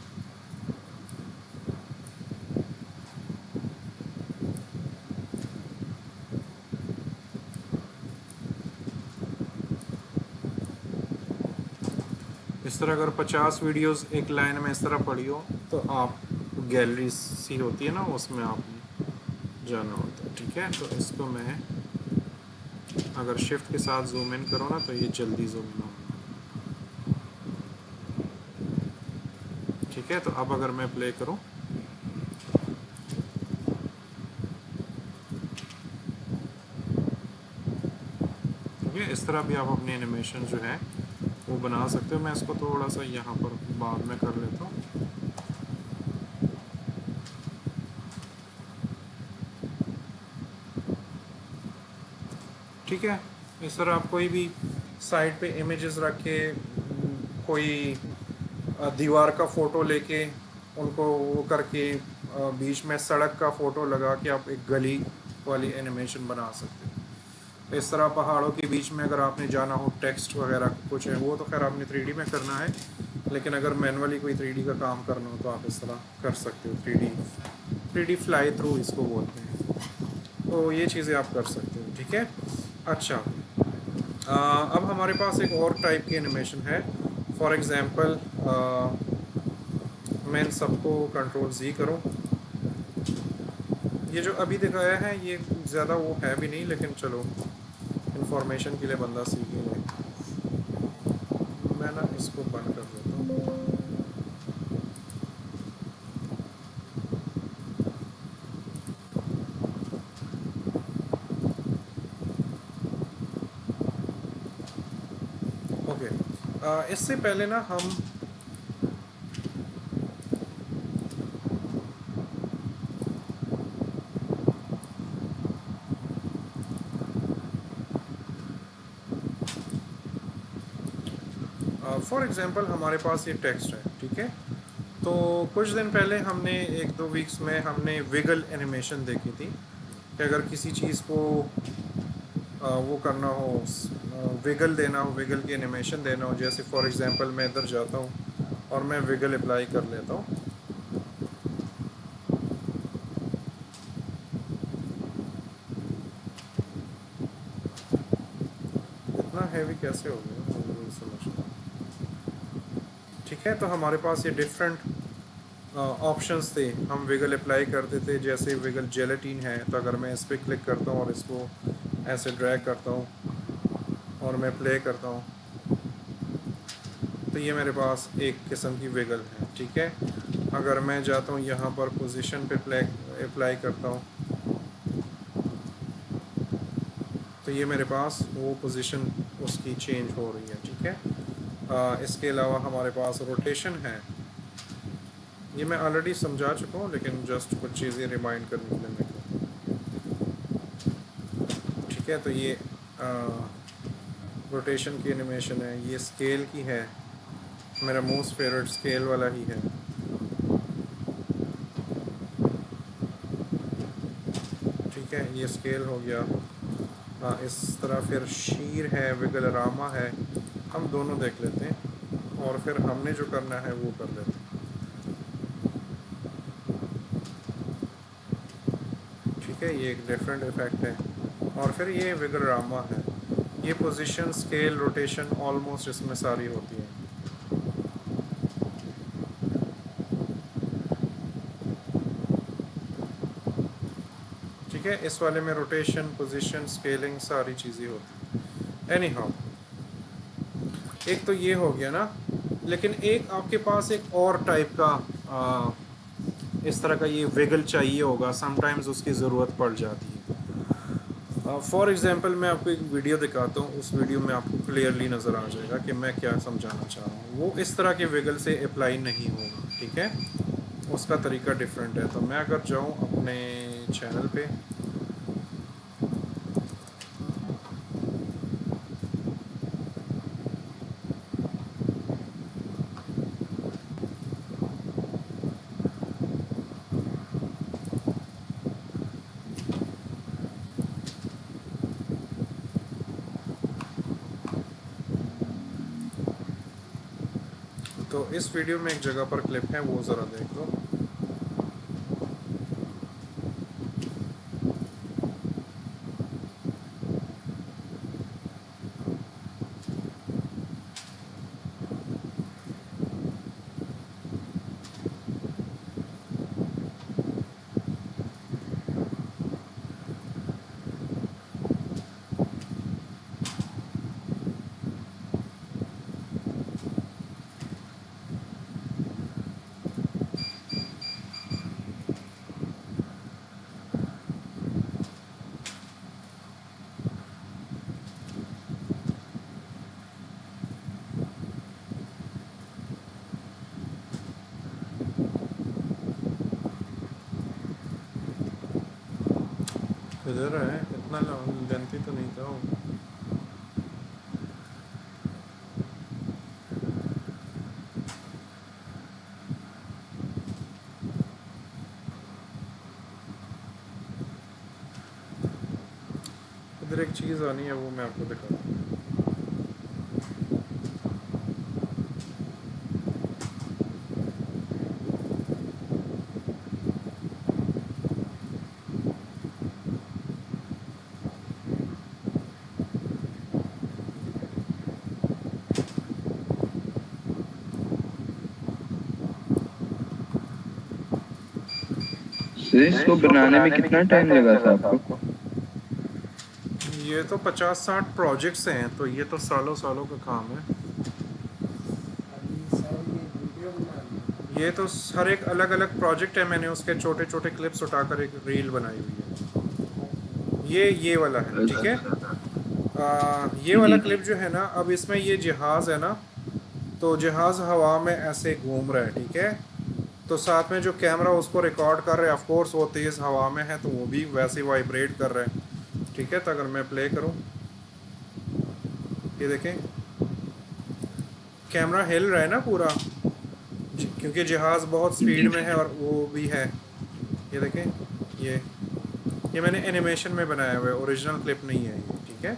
इस तरह अगर 50 वीडियोस एक लाइन में इस तरह पड़ी हो तो आप गैलरी सी होती है ना, उसमें आपने जाना होता है, ठीक है। तो इसको मैं अगर शिफ्ट के साथ जूम इन करो ना तो ये जल्दी जूम इन होगा, ठीक है। तो अब अगर मैं प्ले करूँ, ठीक है, इस तरह भी आप अपनी एनिमेशन जो है वो बना सकते हो। मैं इसको थोड़ा सा यहाँ पर बाद में कर लेता हूँ। ठीक है, इस तरह आप कोई भी साइड पे इमेजेस रख के कोई दीवार का फ़ोटो लेके उनको वो करके बीच में सड़क का फ़ोटो लगा के आप एक गली वाली एनिमेशन बना सकते हो। इस तरह पहाड़ों के बीच में अगर आपने जाना हो, टेक्स्ट वगैरह कुछ है, वो तो खैर आपने 3D में करना है, लेकिन अगर मैनुअली कोई 3D का काम करना हो तो आप इस तरह कर सकते हो। 3D फ्लाई थ्रू इसको बोलते हैं। तो ये चीज़ें आप कर सकते हो, ठीक है। अच्छा, अब हमारे पास एक और टाइप की एनिमेशन है। फॉर एग्ज़ाम्पल मैं इन सबको कंट्रोल Z करूँ। ये जो अभी दिखाया है ये ज़्यादा वो है भी नहीं, लेकिन चलो इंफॉर्मेशन के लिए बंदा सीख ही ले। मैं ना इसको बंद कर देता हूँ। ओके, इससे पहले ना हम फॉर एग्ज़ाम्पल हमारे पास ये टेक्स्ट है, ठीक है। तो कुछ दिन पहले हमने 1-2 वीक्स में हमने विगल एनिमेशन देखी थी कि अगर किसी चीज़ को वो करना हो, विगल देना हो, विगल की एनिमेशन देना हो, जैसे फॉर एग्ज़ाम्पल मैं इधर जाता हूँ और मैं विगल अप्लाई कर लेता हूँ। इतना हैवी कैसे हो गया मुझे नहीं समझ। ठीक है, तो हमारे पास ये डिफरेंट ऑप्शंस थे। हम विगल अप्लाई करते थे, जैसे विगल जेलेटिन है, तो अगर मैं इस पर क्लिक करता हूँ और इसको ऐसे ड्रैग करता हूँ और मैं प्ले करता हूँ तो ये मेरे पास एक किस्म की विगल है, ठीक है। अगर मैं जाता हूँ यहाँ पर पोजीशन पे अप्लाई करता हूँ तो ये मेरे पास वो पोजीशन उसकी चेंज हो रही है, ठीक है। इसके अलावा हमारे पास रोटेशन है, ये मैं ऑलरेडी समझा चुका हूँ, लेकिन जस्ट कुछ चीज़ें रिमाइंड करने के लिए मैं ठीक है। तो ये रोटेशन की एनिमेशन है, ये स्केल की है, मेरा मोस्ट फेवरेट स्केल वाला ही है, ठीक है। ये स्केल हो गया। इस तरह फिर शीर है, विगलरामा है, हम दोनों देख लेते हैं और फिर हमने जो करना है वो कर लेते हैं, ठीक है। ये एक डिफरेंट इफेक्ट है। और फिर ये विगलरामा है, ये पोजीशन, स्केल, रोटेशन ऑलमोस्ट इसमें सारी होती है। है। इस वाले में रोटेशन, पोजीशन, स्केलिंग सारी चीज़ें होती हैं। एनी हाउ, एक तो ये हो गया ना। लेकिन एक आपके पास एक और टाइप का इस तरह का ये विगल चाहिए होगा, समटाइम्स उसकी ज़रूरत पड़ जाती है। फॉर एग्ज़ाम्पल मैं आपको एक वीडियो दिखाता हूँ, उस वीडियो में आपको क्लियरली नज़र आ जाएगा कि मैं क्या समझाना चाह रहा हूँ। वो इस तरह के विगल से अप्लाई नहीं होगा, ठीक है, उसका तरीका डिफरेंट है। तो मैं अगर जाऊँ अपने चैनल पे, तो इस वीडियो में एक जगह पर क्लिप है, वो ज़रा देख लो। किधर है, इतना लेंथी तो नहीं था वो। इधर एक चीज़ आनी है, वो मैं आपको दिखाता हूँ। इसको बनाने में कितना टाइम लगा था आपको? ये तो 50-60 प्रोजेक्ट्स हैं, तो ये तो सालों सालों का काम है। ये तो हर एक अलग अलग प्रोजेक्ट है, मैंने उसके छोटे छोटे क्लिप्स उठाकर एक रील बनाई हुई है। ये वाला है, ठीक है। ये वाला जी क्लिप जो है ना, अब इसमें ये जहाज़ है ना, तो जहाज़ हवा में ऐसे घूम रहा है, ठीक है। तो साथ में जो कैमरा उसको रिकॉर्ड कर रहा है, ऑफ कोर्स वो तेज़ हवा में है, तो वो भी वैसे वाइब्रेट कर रहा है, ठीक है। तो अगर मैं प्ले करूँ, ये देखें, कैमरा हिल रहा है ना पूरा, क्योंकि जहाज़ बहुत जी स्पीड में है और वो भी है। ये देखें, ये मैंने एनिमेशन में बनाया हुआ है, ओरिजिनल क्लिप नहीं है ये, ठीक है।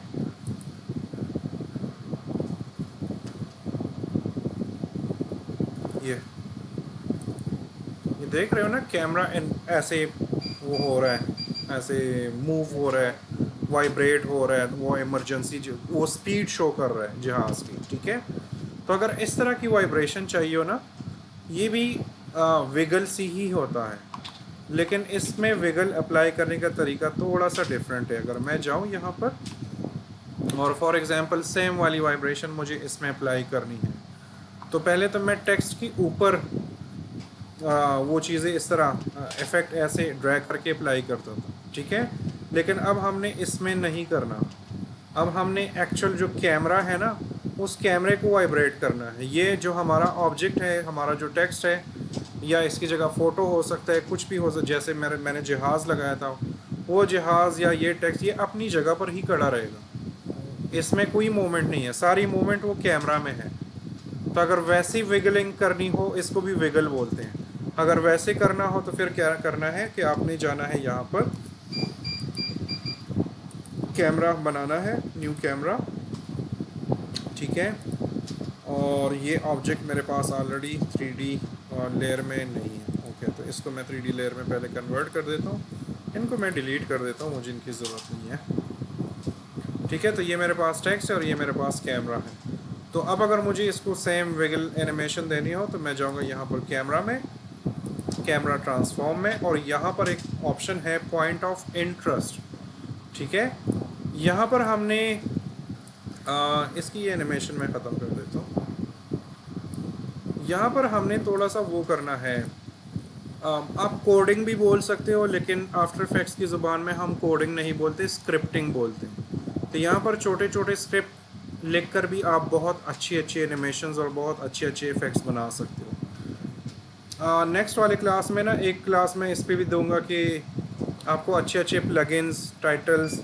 ये देख रहे हो ना, कैमरा ऐसे वो हो रहा है, ऐसे मूव हो रहा है, वाइब्रेट हो रहा है, वो इमरजेंसी जो वो स्पीड शो कर रहा है जहाज़ की, ठीक है। तो अगर इस तरह की वाइब्रेशन चाहिए हो ना, ये भी विगल सी ही होता है, लेकिन इसमें विगल अप्लाई करने का तरीका थोड़ा सा डिफरेंट है। अगर मैं जाऊँ यहाँ पर और फॉर एग्ज़ाम्पल सेम वाली वाइब्रेशन मुझे इसमें अप्लाई करनी है, तो पहले तो मैं टेक्स्ट की ऊपर वो चीज़ें इस तरह इफ़ेक्ट ऐसे ड्रैग करके अप्लाई करता था, ठीक है। लेकिन अब हमने इसमें नहीं करना, अब हमने एक्चुअल जो कैमरा है ना, उस कैमरे को वाइब्रेट करना है। ये जो हमारा ऑब्जेक्ट है, हमारा जो टेक्स्ट है, या इसकी जगह फ़ोटो हो सकता है, कुछ भी हो सकता, जैसे मैंने जहाज़ लगाया था, वो जहाज़ या ये टेक्स्ट, ये अपनी जगह पर ही खड़ा रहेगा, इसमें कोई मूवमेंट नहीं है, सारी मूवमेंट वो कैमरा में है। तो अगर वैसी विगलिंग करनी हो, इसको भी विगल बोलते हैं। अगर वैसे करना हो तो फिर क्या करना है कि आपने जाना है यहाँ पर, कैमरा बनाना है, न्यू कैमरा, ठीक है। और ये ऑब्जेक्ट मेरे पास ऑलरेडी 3D लेयर में नहीं है, ओके। तो इसको मैं 3D लेयर में पहले कन्वर्ट कर देता हूँ, इनको मैं डिलीट कर देता हूँ, मुझे इनकी ज़रूरत नहीं है, ठीक है। तो ये मेरे पास टेक्स्ट है और ये मेरे पास कैमरा है। तो अब अगर मुझे इसको सेम विगल एनिमेशन देनी हो, तो मैं जाऊँगा यहाँ पर कैमरा में, कैमरा ट्रांसफॉर्म में, और यहाँ पर एक ऑप्शन है पॉइंट ऑफ इंटरेस्ट। ठीक है, यहाँ पर हमने इसकी एनिमेशन में ख़त्म कर देता हूँ। यहाँ पर हमने थोड़ा सा वो करना है, आप कोडिंग भी बोल सकते हो, लेकिन आफ्टर इफेक्ट्स की ज़ुबान में हम कोडिंग नहीं बोलते, स्क्रिप्टिंग बोलते हैं। तो यहाँ पर छोटे छोटे स्क्रिप्ट लिख कर भी आप बहुत अच्छी अच्छी एनिमेशंस और बहुत अच्छे अच्छे इफ़ेक्ट्स बना सकते हो। नेक्स्ट वाले क्लास में ना, एक क्लास में इस पर भी दूंगा कि आपको अच्छे अच्छे प्लगइन्स, टाइटल्स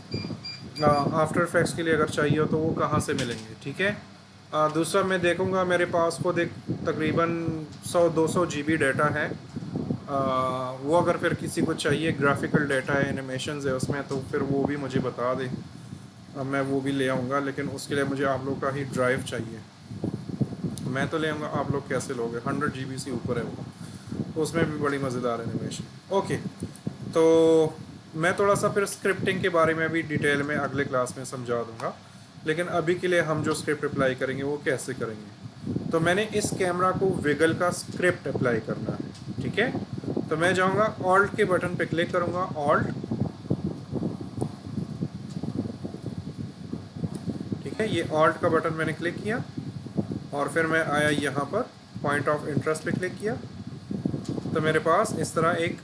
आफ्टर इफेक्ट्स के लिए अगर चाहिए हो तो वो कहाँ से मिलेंगे। ठीक है, दूसरा मैं देखूंगा, मेरे पास खुद एक तकरीबन 100-200 GB डाटा है। वो अगर फिर किसी को चाहिए, ग्राफिकल डाटा है, एनिमेशंस है उसमें, तो फिर वो भी मुझे बता दे, मैं वो भी ले आऊँगा। लेकिन उसके लिए मुझे आप लोग का ही ड्राइव चाहिए। मैं तो ले आऊँगा, आप लोग कैसे लोगे? 100 GB से ऊपर है वो, तो उसमें भी बड़ी मज़ेदार एनिमेशन। ओके, तो मैं थोड़ा सा फिर स्क्रिप्टिंग के बारे में भी डिटेल में अगले क्लास में समझा दूँगा। लेकिन अभी के लिए हम जो स्क्रिप्ट अप्लाई करेंगे वो कैसे करेंगे, तो मैंने इस कैमरा को विगल का स्क्रिप्ट अप्लाई करना है। ठीक है, तो मैं जाऊंगा ऑल्ट के बटन पे क्लिक करूंगा, ऑल्ट। ठीक है, ये ऑल्ट का बटन मैंने क्लिक किया, और फिर मैं आया यहाँ पर पॉइंट ऑफ इंटरेस्ट पे क्लिक किया, तो मेरे पास इस तरह एक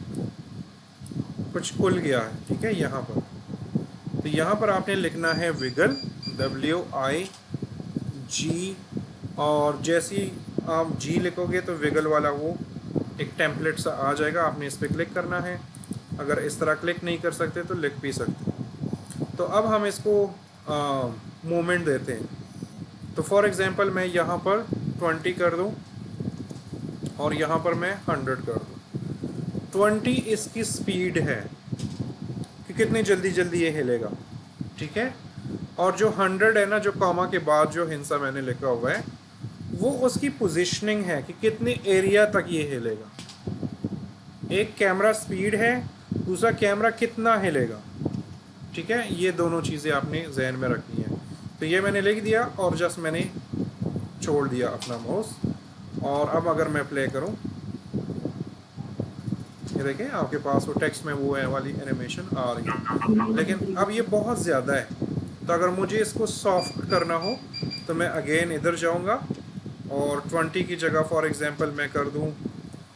कुछ खुल गया है। ठीक है, यहाँ पर, तो यहाँ पर आपने लिखना है विगल, WIG, और जैसे ही आप जी लिखोगे तो विगल वाला वो एक टेम्पलेट सा आ जाएगा, आपने इस पर क्लिक करना है। अगर इस तरह क्लिक नहीं कर सकते तो लिख भी सकते हैं। तो अब हम इसको मूवमेंट देते हैं। तो फॉर एग्ज़ाम्पल मैं यहाँ पर 20 कर दूँ और यहाँ पर मैं 100 कर दूँ। 20 इसकी स्पीड है कि कितनी जल्दी जल्दी ये हिलेगा। ठीक है, और जो 100 है ना, जो कॉमा के बाद जो हिंसा मैंने लिखा हुआ है, वो उसकी पोजीशनिंग है कि कितने एरिया तक ये हिलेगा। एक कैमरा स्पीड है, दूसरा कैमरा कितना हिलेगा। ठीक है, ये दोनों चीज़ें आपने जहन में रखनी है। तो ये मैंने लिख दिया और जस्ट मैंने छोड़ दिया अपना माउस, और अब अगर मैं प्ले करूं, ये देखें आपके पास वो टेक्स्ट में वो है वाली एनिमेशन आ रही है। लेकिन अब ये बहुत ज़्यादा है, तो अगर मुझे इसको सॉफ्ट करना हो तो मैं अगेन इधर जाऊंगा, और 20 की जगह फॉर एग्ज़ाम्पल मैं कर दूं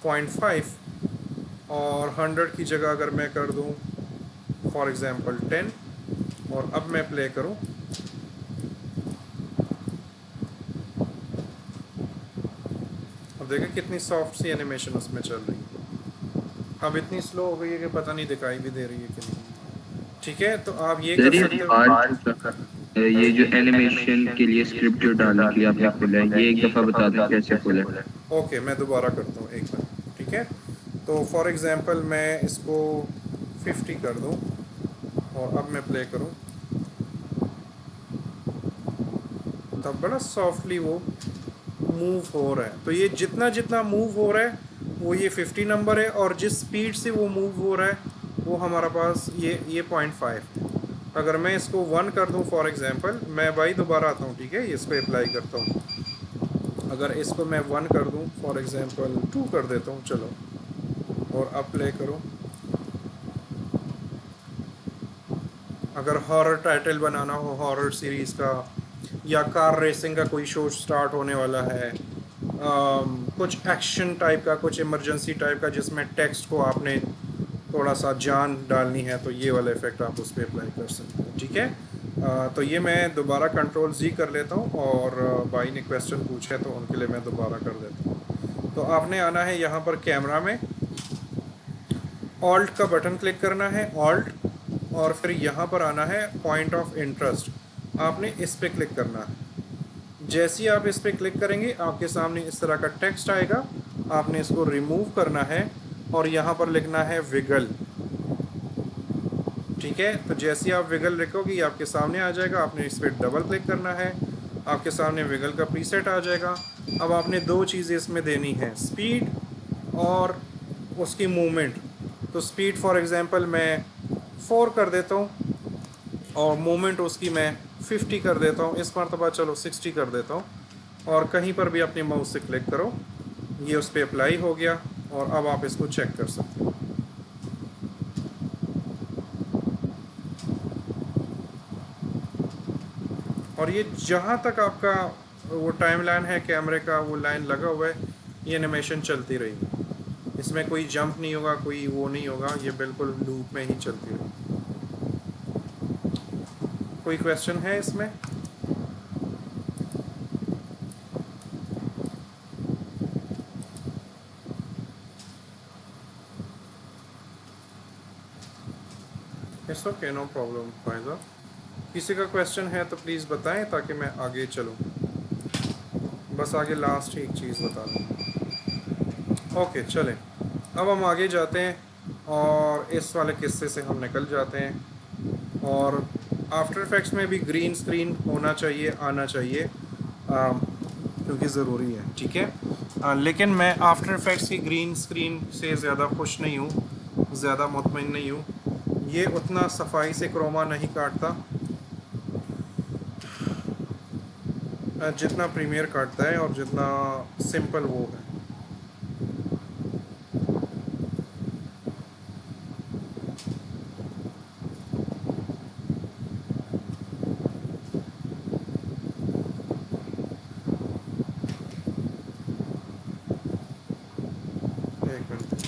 0.5, और 100 की जगह अगर मैं कर दूं फॉर एग्ज़ाम्पल 10, और अब मैं प्ले करूं, अब देखें कितनी सॉफ्ट सी एनिमेशन उसमें चल रही है। अब इतनी स्लो हो गई है कि पता नहीं दिखाई भी दे रही है कि नहीं। ठीक है, तो आप ये कर सकते हो। ये जो एनिमेशन के लिए स्क्रिप्ट जो डालने के लिए आपने खोला है, ये एक दफ़ा बता दें कैसे खोला है। ओके, मैं दोबारा करता हूँ एक बार। ठीक है, तो फॉर एग्ज़ाम्पल मैं इसको 50 कर दूँ, और अब मैं प्ले करूँ, तब बड़ा सॉफ्टली वो मूव हो रहा है। तो ये जितना जितना मूव हो रहा है वो ये 50 नंबर है, और जिस स्पीड से वो मूव हो रहा है वो हमारा पास ये 0.5 है। अगर मैं इसको 1 कर दूं फॉर एग्ज़ाम्पल, मैं भाई दोबारा आता हूँ। ठीक है, इस पर अप्लाई करता हूँ। अगर इसको मैं 1 कर दूं फॉर एग्ज़ाम्पल 2 कर देता हूँ, चलो, और अब प्ले करूँ। अगर हॉरर टाइटल बनाना हो, हॉरर सीरीज़ का, या कार रेसिंग का कोई शो स्टार्ट होने वाला है, कुछ एक्शन टाइप का, कुछ इमरजेंसी टाइप का जिसमें टेक्स्ट को आपने थोड़ा सा जान डालनी है, तो ये वाला इफ़ेक्ट आप उस पर अप्लाई कर सकते हो। ठीक है, तो ये मैं दोबारा कंट्रोल-Z कर लेता हूँ, और भाई ने क्वेश्चन पूछे तो उनके लिए मैं दोबारा कर देता हूँ। तो आपने आना है यहाँ पर कैमरा में, ऑल्ट का बटन क्लिक करना है, ऑल्ट, और फिर यहाँ पर आना है पॉइंट ऑफ इंटरेस्ट, आपने इस पर क्लिक करना है। जैसे ही आप इस पर क्लिक करेंगे आपके सामने इस तरह का टेक्स्ट आएगा, आपने इसको रिमूव करना है और यहाँ पर लिखना है विगल। ठीक है, तो जैसे ही आप विगल लिखोगे ये आपके सामने आ जाएगा, आपने इस पर डबल क्लिक करना है, आपके सामने विगल का प्रीसेट आ जाएगा। अब आपने दो चीज़ें इसमें देनी है, स्पीड और उसकी मूवमेंट। तो स्पीड फॉर एग्ज़ाम्पल मैं 4 कर देता हूँ, और मूवमेंट उसकी मैं 50 कर देता हूँ, इस मरतबा चलो 60 कर देता हूँ, और कहीं पर भी अपने माउस से क्लिक करो, ये उस पर अप्लाई हो गया। और अब आप इसको चेक कर सकते हो। और ये जहाँ तक आपका वो टाइम लाइन है कैमरे का, वो लाइन लगा हुआ है, ये एनिमेशन चलती रहेगी। इसमें कोई जंप नहीं होगा, कोई वो नहीं होगा, ये बिल्कुल लूप में ही चलती रहेगी। कोई क्वेश्चन है इसमें? इट्स ओके, नो प्रॉब्लम फायदा। किसी का क्वेश्चन है तो प्लीज़ बताएं ताकि मैं आगे चलूं। बस आगे लास्ट ही एक चीज़ बता दूं। ओके चलें, अब हम आगे जाते हैं और इस वाले किस्से से हम निकल जाते हैं। और आफ्टर इफेक्ट्स में भी ग्रीन स्क्रीन होना चाहिए, आना चाहिए, क्योंकि ज़रूरी है, ठीक है। लेकिन मैं आफ्टर इफेक्ट्स की ग्रीन स्क्रीन से ज़्यादा खुश नहीं हूँ, ज़्यादा मुतमईन नहीं हूँ। ये उतना सफाई से क्रोमा नहीं काटता जितना प्रीमियर काटता है और जितना सिंपल वो है। एक मिनट।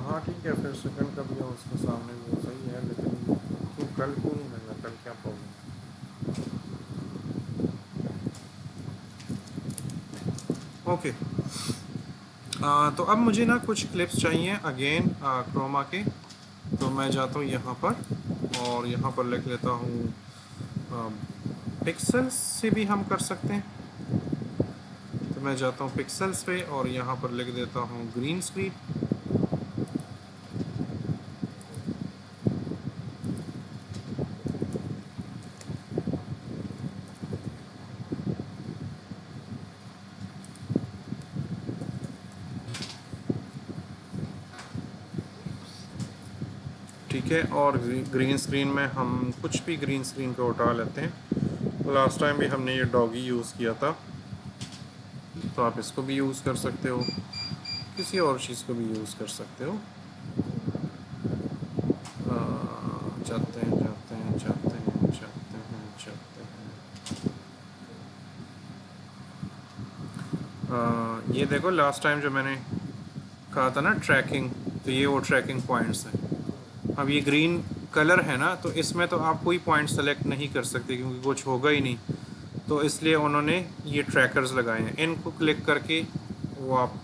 हाँ ठीक है, फिर सेकंड का भी है उसके सामने वो सही है, लेकिन क्यों कल क्यों नहीं मिलना, कल क्या प्रॉब्लम? ओके। तो अब मुझे ना कुछ क्लिप्स चाहिए अगेन क्रोमा के। तो मैं जाता हूँ यहाँ पर और यहाँ पर लिख लेता हूँ पिक्सल्स से भी हम कर सकते हैं। तो मैं जाता हूँ पिक्सल्स पे और यहाँ पर लिख देता हूँ ग्रीन स्क्रीन। ठीक है, और ग्रीन स्क्रीन में हम कुछ भी ग्रीन स्क्रीन को उठा लेते हैं। तो लास्ट टाइम भी हमने ये डॉगी यूज़ किया था, तो आप इसको भी यूज़ कर सकते हो, किसी और चीज़ को भी यूज़ कर सकते हो। जाते हैं जाते हैं जाते हैं जाते हैं जाते हैं। ये देखो लास्ट टाइम जो मैंने कहा था ना ट्रैकिंग, तो ये वो ट्रैकिंग पॉइंट्स हैं। अब ये ग्रीन कलर है ना, तो इसमें तो आप कोई पॉइंट सेलेक्ट नहीं कर सकते क्योंकि कुछ होगा ही नहीं। तो इसलिए उन्होंने ये ट्रैकर्स लगाए हैं, इनको क्लिक करके वो आप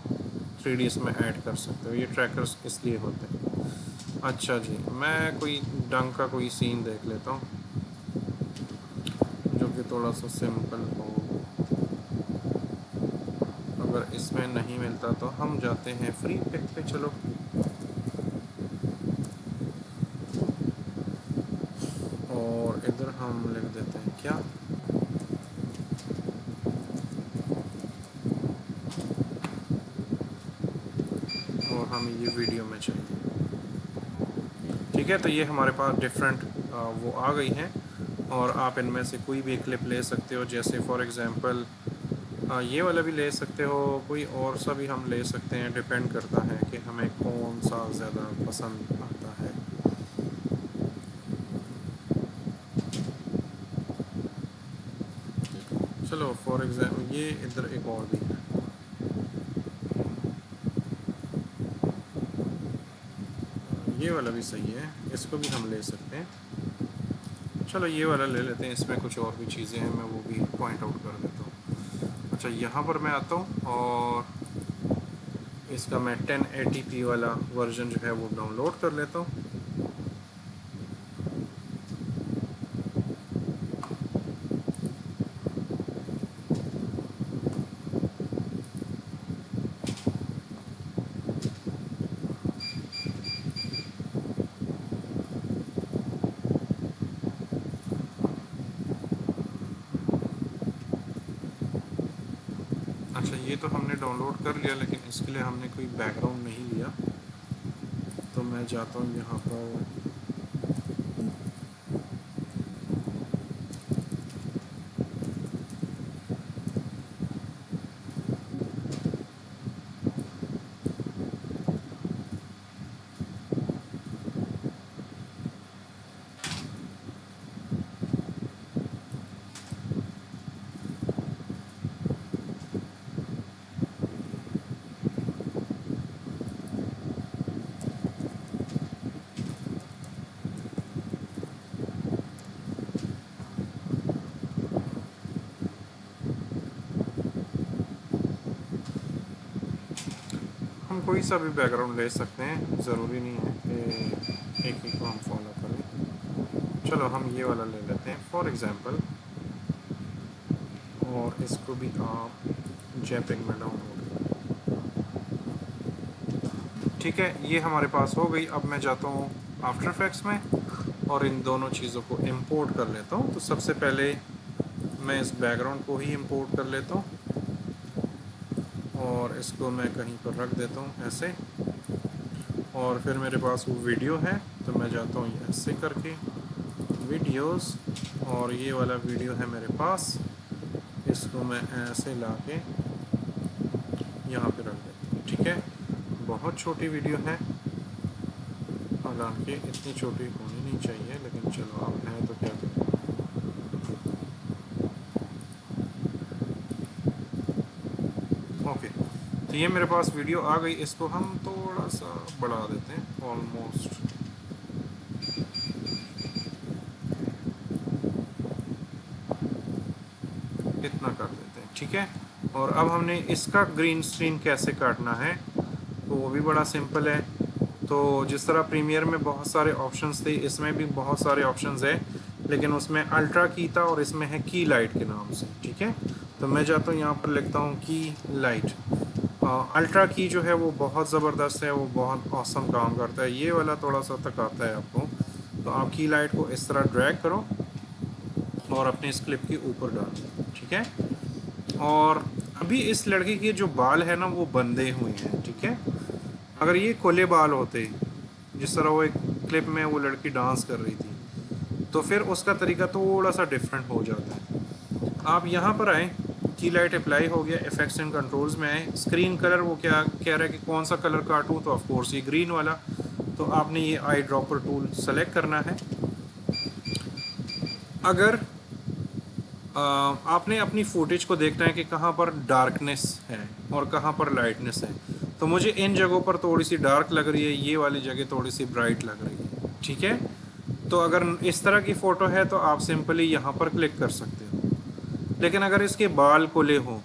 3D इसमें ऐड कर सकते हो। ये ट्रैकर्स इसलिए होते हैं। अच्छा जी, मैं कोई डंग का कोई सीन देख लेता हूँ जो कि थोड़ा सा सिंपल हो। अगर इसमें नहीं मिलता तो हम जाते हैं फ्री पिक पे। चलो, और इधर हम लिख देते हैं क्या, और हमें ये वीडियो में चाहिए। ठीक है, तो ये हमारे पास डिफरेंट वो आ गई हैं और आप इनमें से कोई भी क्लिप ले सकते हो। जैसे फॉर एग्ज़ाम्पल ये वाला भी ले सकते हो, कोई और सा भी हम ले सकते हैं, डिपेंड करता है कि हमें कौन सा ज़्यादा पसंद आता है। चलो फॉर एग्ज़ाम्पल ये इधर एक और भी है, ये वाला भी सही है, इसको भी हम ले सकते हैं। चलो ये वाला ले लेते हैं, इसमें कुछ और भी चीज़ें हैं, मैं वो भी पॉइंट आउट कर देता हूँ। अच्छा, यहाँ पर मैं आता हूँ और इसका मैं 1080p वाला वर्जन जो है वो डाउनलोड कर लेता हूँ। अच्छा, ये तो हमने डाउनलोड कर लिया, लेकिन इसके लिए हमने कोई बैकग्राउंड नहीं लिया। तो मैं जाता हूँ यहाँ पर, हम कोई सा भी बैकग्राउंड ले सकते हैं, ज़रूरी नहीं है कि एक ही को हम फॉलो करें। चलो हम ये वाला ले लेते हैं फॉर एग्ज़ाम्पल, और इसको भी आप जेपीईजी में डाउनलोड करें। ठीक है, ये हमारे पास हो गई। अब मैं जाता हूँ आफ्टर इफेक्ट्स में और इन दोनों चीज़ों को इंपोर्ट कर लेता हूँ। तो सबसे पहले मैं इस बैकग्राउंड को ही इंपोर्ट कर लेता हूँ और इसको मैं कहीं पर रख देता हूँ ऐसे। और फिर मेरे पास वो वीडियो है, तो मैं जाता हूँ ऐसे करके वीडियोस, और ये वाला वीडियो है मेरे पास, इसको मैं ऐसे ला के यहाँ पे रख देता हूँ। ठीक है, बहुत छोटी वीडियो है, हालांकि इतनी छोटी होनी नहीं चाहिए, लेकिन चलो अब है तो क्या करें। ओके, तो ये मेरे पास वीडियो आ गई। इसको हम थोड़ा सा बढ़ा देते हैं, ऑलमोस्ट इतना कर देते हैं। ठीक है, और अब हमने इसका ग्रीन स्क्रीन कैसे काटना है, तो वो भी बड़ा सिंपल है। तो जिस तरह प्रीमियर में बहुत सारे ऑप्शंस थे, इसमें भी बहुत सारे ऑप्शंस है, लेकिन उसमें अल्ट्रा की था और इसमें है की लाइट के नाम से। ठीक है, तो मैं जाता हूँ यहाँ पर लिखता हूँ की लाइट। अल्ट्रा की जो है वो बहुत ज़बरदस्त है, वो बहुत औसम काम करता है। ये वाला थोड़ा सा थकाता है आपको। तो आप की लाइट को इस तरह ड्रैग करो और अपने इस क्लिप के ऊपर डाल दो। ठीक है, और अभी इस लड़के के जो बाल है ना वो बंधे हुए हैं। ठीक है, अगर ये खुले बाल होते, जिस तरह वो एक क्लिप में वो लड़की डांस कर रही थी, तो फिर उसका तरीका थोड़ा सा डिफरेंट हो जाता है। आप यहाँ पर आए, की लाइट अप्लाई हो गया, इफेक्ट्स एंड कंट्रोल्स में आए, स्क्रीन कलर वो क्या कह रहा है कि कौन सा कलर काटूँ, तो ऑफकोर्स ये ग्रीन वाला। तो आपने ये आई ड्रॉपर टूल सेलेक्ट करना है। अगर आपने अपनी फुटेज को देखना है कि कहाँ पर डार्कनेस है और कहाँ पर लाइटनेस है, तो मुझे इन जगहों पर थोड़ी सी डार्क लग रही है, ये वाली जगह थोड़ी सी ब्राइट लग रही है। ठीक है, तो अगर इस तरह की फ़ोटो है तो आप सिंपली यहाँ पर क्लिक कर सकते हो। लेकिन अगर इसके बाल खुले हों,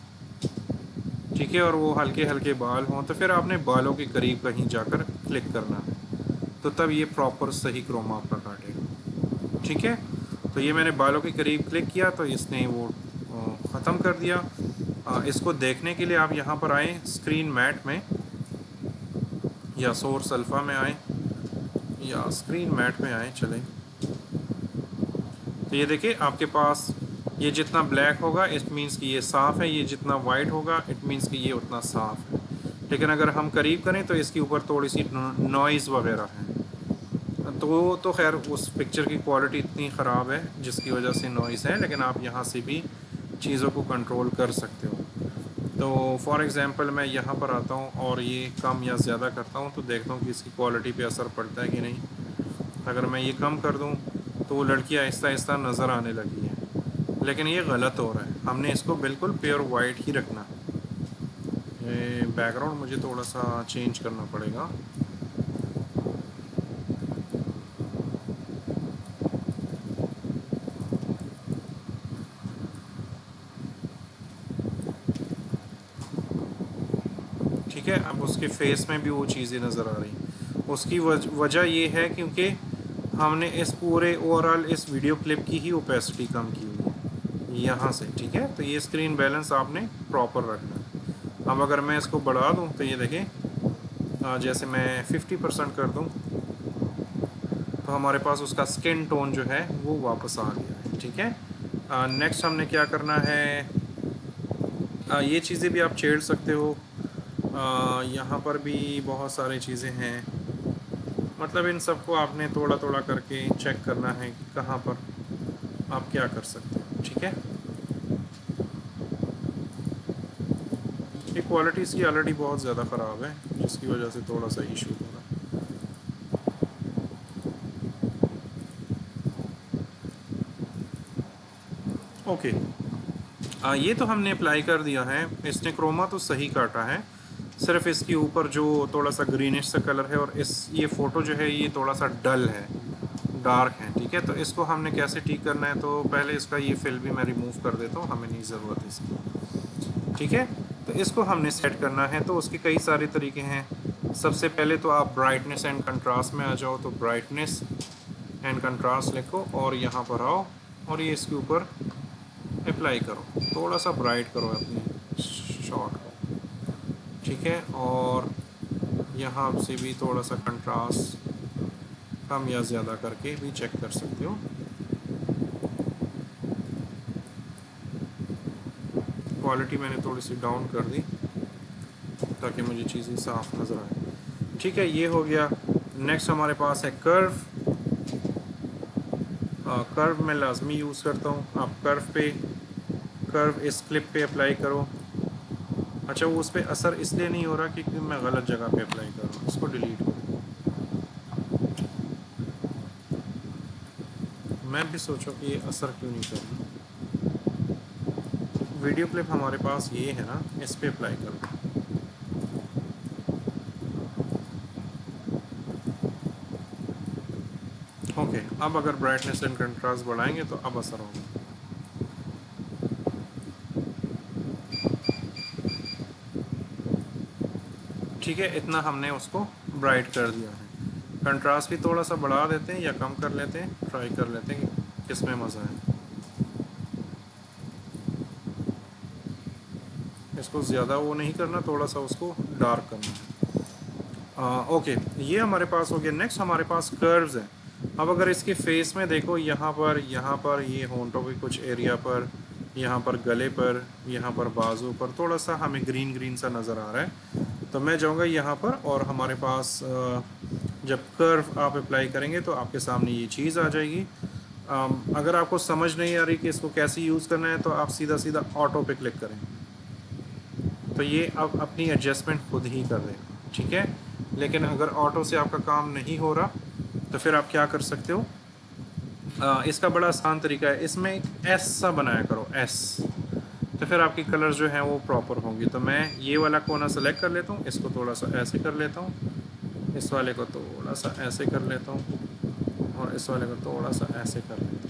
ठीक है, और वो हल्के हल्के बाल हों, तो फिर आपने बालों के करीब कहीं जाकर क्लिक करना है, तो तब ये प्रॉपर सही क्रोमा आपका काटेगा। ठीक है, तो ये मैंने बालों के करीब क्लिक किया तो इसने वो ख़त्म कर दिया। इसको देखने के लिए आप यहाँ पर आएँ स्क्रीन मैट में, या सोर्स अल्फ़ा में आएँ, या स्क्रीन मैट में आएँ, चलें। तो ये देखिए आपके पास ये जितना ब्लैक होगा इट मीन्स कि ये साफ़ है, ये जितना वाइट होगा इट मीन्स कि ये उतना साफ़ है। लेकिन अगर हम करीब करें तो इसके ऊपर थोड़ी सी नॉइज़ वगैरह है, तो खैर उस पिक्चर की क्वालिटी इतनी ख़राब है जिसकी वजह से नॉइज़ है, लेकिन आप यहाँ से भी चीज़ों को कंट्रोल कर सकते हो। तो फॉर एग्ज़ाम्पल मैं यहाँ पर आता हूँ और ये कम या ज़्यादा करता हूँ, तो देखता हूँ कि इसकी क्वालिटी पे असर पड़ता है कि नहीं। अगर मैं ये कम कर दूँ तो वो लड़की आहिस्ता आहिस्ता नज़र आने लगी है, लेकिन ये गलत हो रहा है। हमने इसको बिल्कुल प्योर वाइट ही रखना है। ये बैकग्राउंड मुझे थोड़ा सा चेंज करना पड़ेगा। ठीक है, अब उसके फेस में भी वो चीज़ें नज़र आ रही। उसकी वजह ये है क्योंकि हमने इस पूरे ओवरऑल इस वीडियो क्लिप की ही ओपेसिटी कम की हुई है यहाँ से। ठीक है, तो ये स्क्रीन बैलेंस आपने प्रॉपर रखना है। अब अगर मैं इसको बढ़ा दूँ तो ये देखें, जैसे मैं 50% कर दूँ तो हमारे पास उसका स्किन टोन जो है वो वापस आ गया है। ठीक है, नेक्स्ट हमने क्या करना है, ये चीज़ें भी आप छेड़ सकते हो। यहाँ पर भी बहुत सारी चीज़ें हैं, मतलब इन सबको आपने थोड़ा थोड़ा करके चेक करना है कि कहाँ पर आप क्या कर सकते हो। ठीक है, ये क्वालिटी इसकी ऑलरेडी बहुत ज़्यादा ख़राब है, जिसकी वजह से थोड़ा सा इशू हो रहा है। ओके, ये तो हमने अप्लाई कर दिया है, इसने क्रोमा तो सही काटा है, सिर्फ इसके ऊपर जो थोड़ा सा ग्रीनिश सा कलर है और इस ये फ़ोटो जो है ये थोड़ा सा डल है, डार्क है। ठीक है, तो इसको हमने कैसे ठीक करना है, तो पहले इसका ये फिल भी मैं रिमूव कर देता हूँ, हमें नहीं ज़रूरत है इसकी। ठीक है, तो इसको हमने सेट करना है, तो उसके कई सारे तरीके हैं। सबसे पहले तो आप ब्राइटनेस एंड कंट्रास्ट में आ जाओ, तो ब्राइटनेस एंड कंट्रास्ट लिखो और यहाँ पर आओ और ये इसके ऊपर अप्लाई करो, थोड़ा सा ब्राइट करो अपने शॉट को। ठीक है, और यहाँ से भी थोड़ा सा कंट्रास्ट कम या ज़्यादा करके भी चेक कर सकते हो। क्वालिटी मैंने थोड़ी सी डाउन कर दी ताकि मुझे चीज़ें साफ नज़र आए। ठीक है, ये हो गया। नेक्स्ट हमारे पास है कर्व। कर्व मैं लाजमी यूज़ करता हूँ, आप कर्व इस क्लिप पे अप्लाई करो। अच्छा, वो उस पर असर इसलिए नहीं हो रहा क्योंकि मैं गलत जगह पे अप्लाई कर रहा हूँ, इसको डिलीट करो। मैं भी सोचा कि ये असर क्यों नहीं कर रहा। वीडियो क्लिप हमारे पास ये है ना, इस पे अप्लाई करो। ओके, अब अगर ब्राइटनेस एंड कंट्रास्ट बढ़ाएंगे तो अब असर होगा। ठीक है, इतना हमने उसको ब्राइट कर दिया है। कंट्रास्ट भी थोड़ा सा बढ़ा देते हैं या कम कर लेते हैं, ट्राई कर लेते हैं कि किस में मज़ा है। इसको ज़्यादा वो नहीं करना, थोड़ा सा उसको डार्क करना है। ओके, ये हमारे पास हो गया। नेक्स्ट हमारे पास कर्व्स हैं। अब अगर इसके फेस में देखो, यहाँ पर ये होंठों के कुछ एरिया पर, यहाँ पर गले पर, यहाँ पर बाजू पर थोड़ा सा हमें ग्रीन ग्रीन सा नज़र आ रहा है। तो मैं जाऊँगा यहाँ पर और हमारे पास जब कर्व आप अप्लाई करेंगे तो आपके सामने ये चीज़ आ जाएगी। अगर आपको समझ नहीं आ रही कि इसको कैसे यूज़ करना है तो आप सीधा सीधा ऑटो पे क्लिक करें, तो ये अब अपनी एडजस्टमेंट खुद ही कर देगा। ठीक है, लेकिन अगर ऑटो से आपका काम नहीं हो रहा तो फिर आप क्या कर सकते हो, इसका बड़ा आसान तरीका है, इसमें एक एस सा बनाया करो, एस, तो फिर आपकी कलर जो है वो प्रॉपर होंगी। तो मैं ये वाला कोना सेलेक्ट कर लेता हूँ, इसको थोड़ा सा ऐसे कर लेता हूँ, इस वाले को थोड़ा सा ऐसे कर लेता हूँ और इस वाले को थोड़ा सा ऐसे कर लेता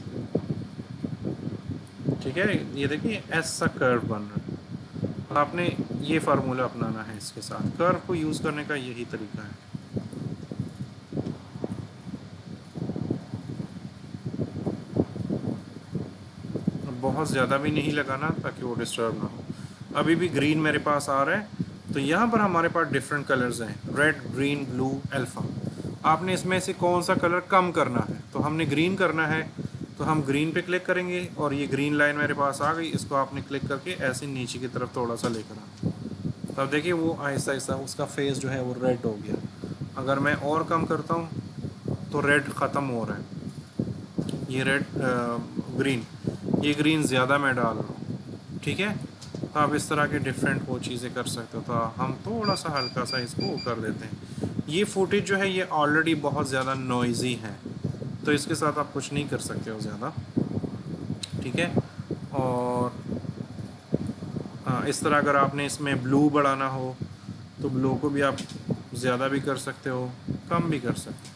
हूँ। ठीक है, ये देखिए एस सा कर्व बन रहा है। और आपने ये फार्मूला अपनाना है इसके साथ, कर्व को यूज़ करने का यही तरीका है। बहुत ज़्यादा भी नहीं लगाना ताकि वो डिस्टर्ब ना हो। अभी भी ग्रीन मेरे पास आ रहा है, तो यहाँ पर हमारे पास डिफरेंट कलर्स हैं, रेड, ग्रीन, ब्लू, अल्फ़ा। आपने इसमें से कौन सा कलर कम करना है, तो हमने ग्रीन करना है, तो हम ग्रीन पे क्लिक करेंगे और ये ग्रीन लाइन मेरे पास आ गई, इसको आपने क्लिक करके ऐसे नीचे की तरफ थोड़ा सा लेकर आना। तो अब देखिए वो आहिस्ता आहिस्ता उसका फेस जो है वो रेड हो गया। अगर मैं और कम करता हूँ तो रेड ख़त्म हो रहा है, ये रेड ग्रीन, ये ग्रीन ज़्यादा मैं डाल रहा हूँ। ठीक है, तो आप इस तरह के डिफरेंट वो चीज़ें कर सकते हो। तो हम थोड़ा सा हल्का सा इसको कर देते हैं। ये फुटेज जो है ये ऑलरेडी बहुत ज़्यादा नॉइज़ी है, तो इसके साथ आप कुछ नहीं कर सकते हो ज़्यादा। ठीक है, और इस तरह अगर आपने इसमें ब्लू बढ़ाना हो तो ब्लू को भी आप ज़्यादा भी कर सकते हो, कम भी कर सकते हो,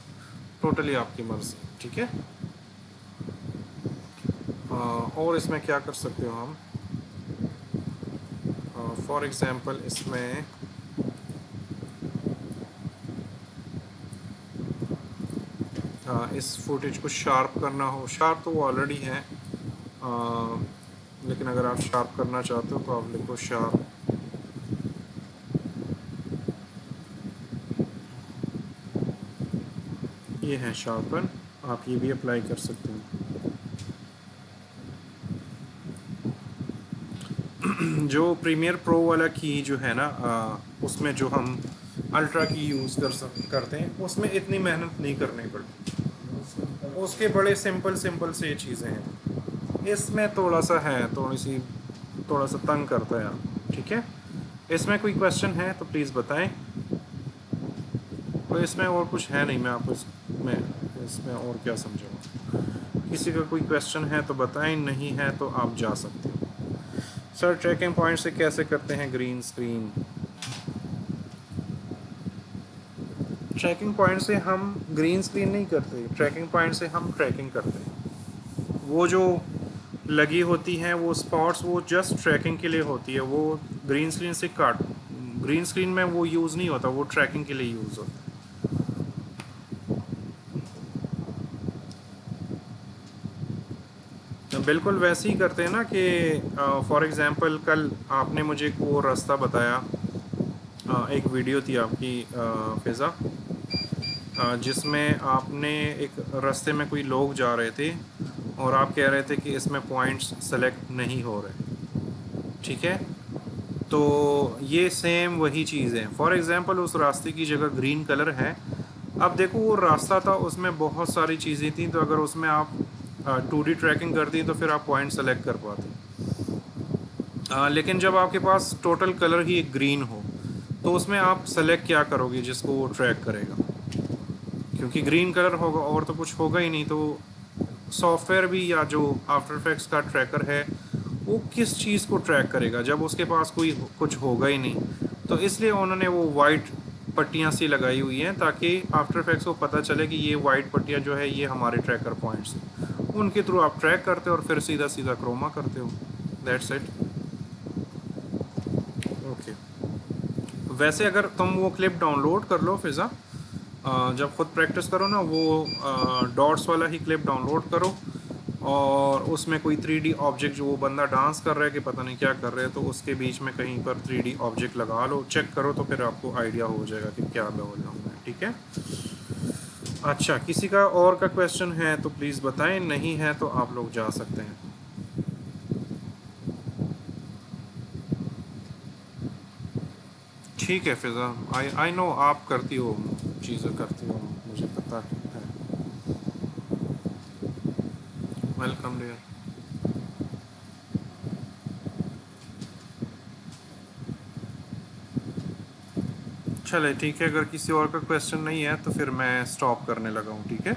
टोटली आपकी मर्ज़ी। ठीक है, और इसमें क्या कर सकते हो हम, फॉर एग्ज़ाम्पल इसमें इस फुटेज को शार्प करना हो, शार्प तो वो ऑलरेडी है, लेकिन अगर आप शार्प करना चाहते हो तो आप लिखो शार्प। ये है शार्पन, आप ये भी अप्लाई कर सकते हो। जो प्रीमियर प्रो वाला की जो है ना, उसमें जो हम अल्ट्रा की यूज़ करते हैं, उसमें इतनी मेहनत नहीं करनी पड़ती। उसके बड़े सिंपल सिंपल से चीज़ें हैं। इसमें थोड़ा सा है, थोड़ा सा तंग करता है यार। ठीक है, इसमें कोई क्वेश्चन है तो प्लीज़ बताएं। तो इसमें और कुछ है नहीं, मैं आपको इसमें और क्या समझाऊँ। किसी का कोई क्वेश्चन है तो बताएं, नहीं है तो आप जा सकते हो। सर ट्रैकिंग पॉइंट से कैसे करते हैं ग्रीन स्क्रीन? ट्रैकिंग पॉइंट से हम ग्रीन स्क्रीन नहीं करते, ट्रैकिंग पॉइंट से हम ट्रैकिंग करते हैं। वो जो लगी होती हैं वो स्पॉट्स, वो जस्ट ट्रैकिंग के लिए होती है। वो ग्रीन स्क्रीन से काट ग्रीन स्क्रीन में वो यूज़ नहीं होता, वो ट्रैकिंग के लिए यूज़ होता है। बिल्कुल वैसे ही करते हैं ना कि फॉर एग्ज़ाम्पल कल आपने मुझे एक वो रास्ता बताया, एक वीडियो थी आपकी फ़िज़ा, जिसमें आपने एक रास्ते में कोई लोग जा रहे थे और आप कह रहे थे कि इसमें पॉइंट्स सेलेक्ट नहीं हो रहे। ठीक है, तो ये सेम वही चीज़ है। फॉर एग्ज़ाम्पल उस रास्ते की जगह ग्रीन कलर है। अब देखो वो रास्ता था, उसमें बहुत सारी चीज़ें थी, तो अगर उसमें आप 2D ट्रैकिंग करती तो फिर आप पॉइंट सेलेक्ट कर पाते। लेकिन जब आपके पास टोटल कलर ही एक ग्रीन हो तो उसमें आप सेलेक्ट क्या करोगे जिसको वो ट्रैक करेगा? क्योंकि ग्रीन कलर होगा और तो कुछ होगा ही नहीं। तो सॉफ्टवेयर भी या जो आफ्टर इफेक्ट्स का ट्रैकर है वो किस चीज़ को ट्रैक करेगा जब उसके पास कुछ होगा ही नहीं। तो इसलिए उन्होंने वो वाइट पट्टियाँ सी लगाई हुई हैं ताकि आफ्टर इफेक्ट्स को पता चले कि ये वाइट पट्टियाँ जो है ये हमारे ट्रैकर पॉइंट्स हैं। उनके थ्रू आप ट्रैक करते हो और फिर सीधा सीधा क्रोमा करते हो। That's it. ओके, वैसे अगर तुम वो क्लिप डाउनलोड कर लो फिज़ा, जब खुद प्रैक्टिस करो ना, वो डॉट्स वाला ही क्लिप डाउनलोड करो और उसमें कोई 3D ऑब्जेक्ट, जो वो बंदा डांस कर रहा है कि पता नहीं क्या कर रहे हैं, तो उसके बीच में कहीं पर 3D ऑब्जेक्ट लगा लो, चेक करो, तो फिर आपको आइडिया हो जाएगा कि क्या बोल रहा हूँ मैं। ठीक है, अच्छा, किसी का और का क्वेश्चन है तो प्लीज़ बताएं, नहीं है तो आप लोग जा सकते हैं। ठीक है फिज़ा, आई नो आप करती हो, चीज़ें करती हो, मुझे पता है। Welcome dear. चले ठीक है, अगर किसी और का क्वेश्चन नहीं है तो फिर मैं स्टॉप करने लगा हूँ। ठीक है।